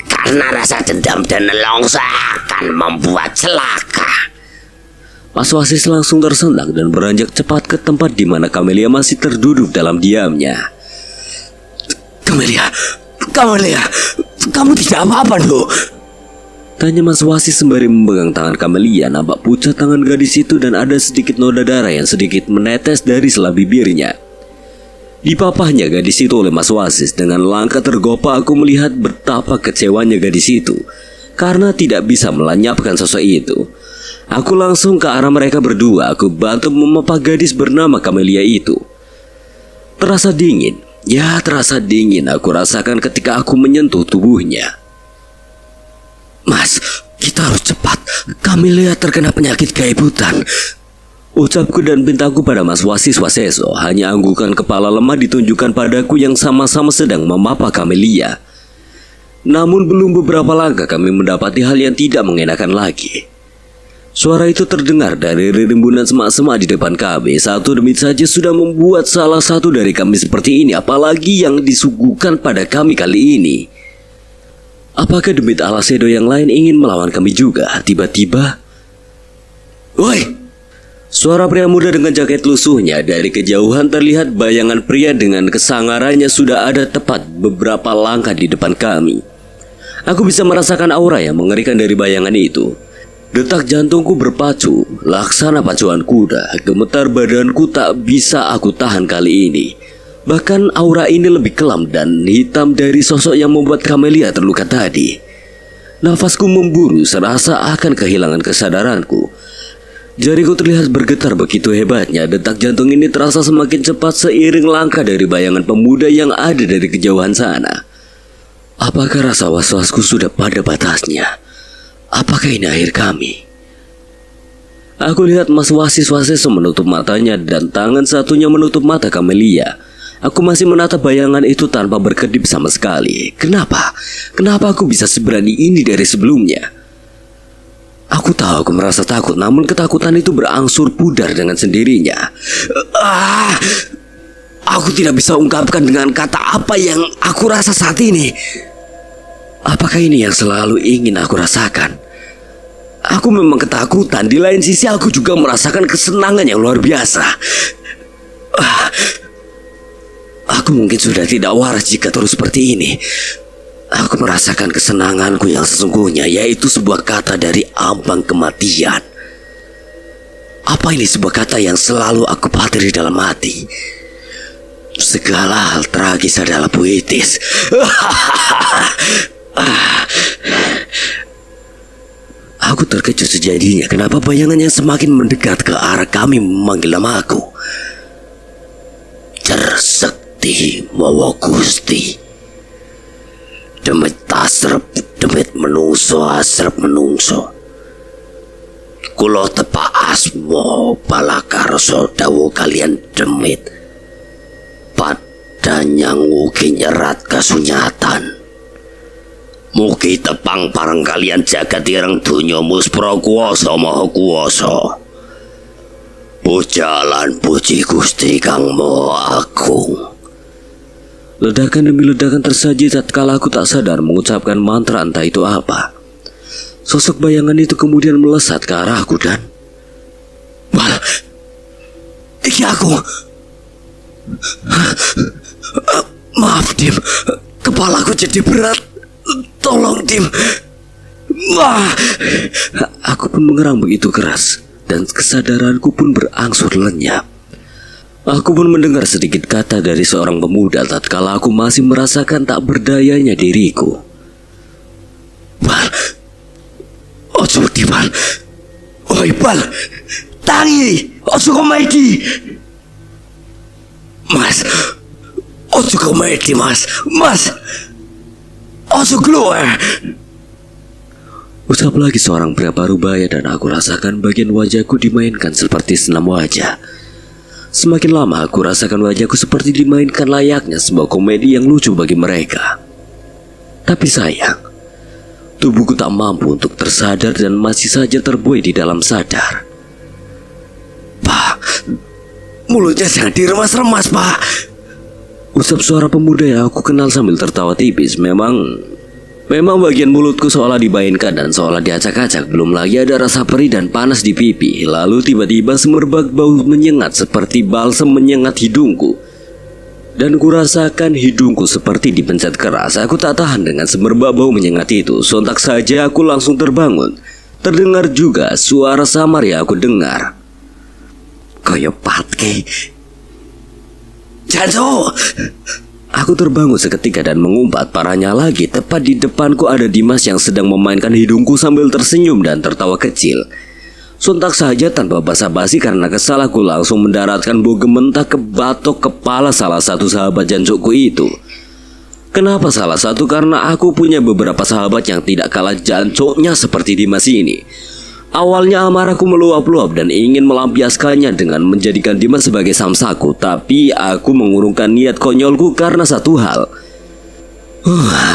Karena rasa dendam dan nelongso akan membuat celaka. Mas Wasis langsung tersentak dan beranjak cepat ke tempat di mana Kamelia masih terduduk dalam diamnya. Kamelia, kamu tidak apa-apa, Duk? Tanya Mas Wasis sembari memegang tangan Kamelia. Nampak pucat tangan gadis itu dan ada sedikit noda darah yang sedikit menetes dari sela bibirnya. Dipapahnya gadis itu oleh Mas Wasis. Dengan langkah tergopa aku melihat betapa kecewanya gadis itu karena tidak bisa melenyapkan sosok itu. Aku langsung ke arah mereka berdua. Aku bantu memapah gadis bernama Kamelia itu. Terasa dingin. Ya, terasa dingin aku rasakan ketika aku menyentuh tubuhnya. Mas, kita harus cepat. Kamelia terkena penyakit gaibutan. Ucapku dan pintaku pada Mas Wasis Waseso. Hanya anggukan kepala lemah ditunjukkan padaku yang sama-sama sedang memapah Kamelia. Namun belum beberapa langkah kami mendapati hal yang tidak mengenakan lagi. Suara itu terdengar dari rimbunan semak-semak di depan kami. Satu demit saja sudah membuat salah satu dari kami seperti ini. Apalagi yang disuguhkan pada kami kali ini. Apakah demit Alasedo yang lain ingin melawan kami juga? Tiba-tiba, woi! Suara pria muda dengan jaket lusuhnya. Dari kejauhan terlihat bayangan pria dengan kesangarannya sudah ada tepat beberapa langkah di depan kami. Aku bisa merasakan aura yang mengerikan dari bayangan itu. Detak jantungku berpacu, laksana pacuan kuda. Gemetar badanku tak bisa aku tahan kali ini. Bahkan aura ini lebih kelam dan hitam dari sosok yang membuat Kamelia terluka tadi. Nafasku memburu, serasa akan kehilangan kesadaranku. Jariku terlihat bergetar begitu hebatnya. Detak jantung ini terasa semakin cepat seiring langkah dari bayangan pemuda yang ada dari kejauhan sana. Apakah rasa was-wasku sudah pada batasnya? Apakah ini akhir kami? Aku lihat Mas Wasis Waseso menutup matanya dan tangan satunya menutup mata Kamelia. Aku masih menatap bayangan itu tanpa berkedip sama sekali. Kenapa? Kenapa aku bisa seberani ini dari sebelumnya? Aku tahu aku merasa takut, namun ketakutan itu berangsur pudar dengan sendirinya. Aku tidak bisa ungkapkan dengan kata apa yang aku rasa saat ini. Apakah ini yang selalu ingin aku rasakan? Aku memang ketakutan, di lain sisi aku juga merasakan kesenangan yang luar biasa. Aku mungkin sudah tidak waras jika terus seperti ini. Aku merasakan kesenanganku yang sesungguhnya, yaitu sebuah kata dari ambang kematian. Apa ini sebuah kata yang selalu aku patiri dalam hati? Segala hal tragis adalah puitis. Aku terkejut sejadinya. Kenapa bayangannya semakin mendekat ke arah kami memanggil namaku? Cersekti mawa Gusti. Demit tasrep, demit menungso asrep menungso. Kulo tepak asmo balakarso dawu kalian demit. Padanya nguki nyerat kasunyatan. Mugi tepang parang kalian jagat ireng dunya muspra kuwasa maha kuwasa. Pujalan puji Gusti Kang Maha Agung. Ledakan demi ledakan tersaji tatkala aku tak sadar mengucapkan mantra entah itu apa. Sosok bayangan itu kemudian melesat ke arahku dan... Wah, iki aku. Maaf Dim, kepalaku jadi berat. Tolong Dim. Wah. Aku pun mengerang begitu keras dan kesadaranku pun berangsur lenyap. Aku pun mendengar sedikit kata dari seorang pemuda tatkala aku masih merasakan tak berdayanya diriku. Bal, ojo di Bal. Oi Bal, tangi, ojo komedi. Mas, ojo komedi mas. Mas, ojo keluar. Ucap lagi seorang pria parubaya dan aku rasakan bagian wajahku dimainkan seperti senam wajah. Semakin lama aku rasakan wajahku seperti dimainkan layaknya sebuah komedi yang lucu bagi mereka. Tapi sayang, tubuhku tak mampu untuk tersadar dan masih saja terbuai di dalam sadar. Pak, mulutnya jangan diremas-remas, Pak. Ucap suara pemuda yang aku kenal sambil tertawa tipis. Memang bagian mulutku seolah dimainkan dan seolah diacak-acak. Belum lagi ada rasa perih dan panas di pipi. Lalu tiba-tiba semerbak bau menyengat seperti balsam menyengat hidungku. Dan kurasakan hidungku seperti dipencet keras. Aku tak tahan dengan semerbak bau menyengat itu. Sontak saja aku langsung terbangun. Terdengar juga suara samar yang aku dengar. Koyo patke. Janso. Aku terbangun seketika dan mengumpat. Parahnya lagi, tepat di depanku ada Dimas yang sedang memainkan hidungku sambil tersenyum dan tertawa kecil. Sontak saja tanpa basa-basi karena kesal aku langsung mendaratkan bau gementar ke batok kepala salah satu sahabat jancukku itu. Kenapa salah satu? Karena aku punya beberapa sahabat yang tidak kalah jancoknya seperti Dimas ini. Awalnya amarahku meluap-luap dan ingin melampiaskannya dengan menjadikan Dimas sebagai samsaku. Tapi aku mengurungkan niat konyolku karena satu hal.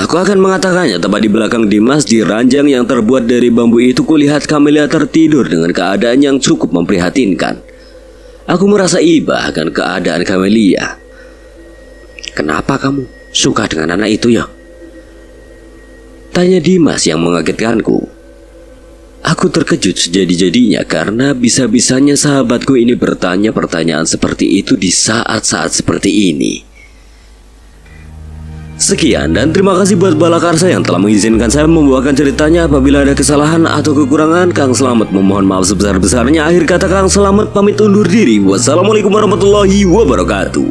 Aku akan mengatakannya. Tepat di belakang Dimas, di ranjang yang terbuat dari bambu itu, kulihat Camelia tertidur dengan keadaan yang cukup memprihatinkan. Aku merasa iba akan keadaan Camelia. Kenapa kamu suka dengan anak itu ya? Tanya Dimas yang mengagetkanku. Aku terkejut sejadi-jadinya karena bisa-bisanya sahabatku ini bertanya pertanyaan seperti itu di saat-saat seperti ini. Sekian dan terima kasih buat Balakarsa yang telah mengizinkan saya membawakan ceritanya. Apabila ada kesalahan atau kekurangan, Kang Selamat memohon maaf sebesar-besarnya. Akhir kata Kang Selamat pamit undur diri. Wassalamualaikum warahmatullahi wabarakatuh.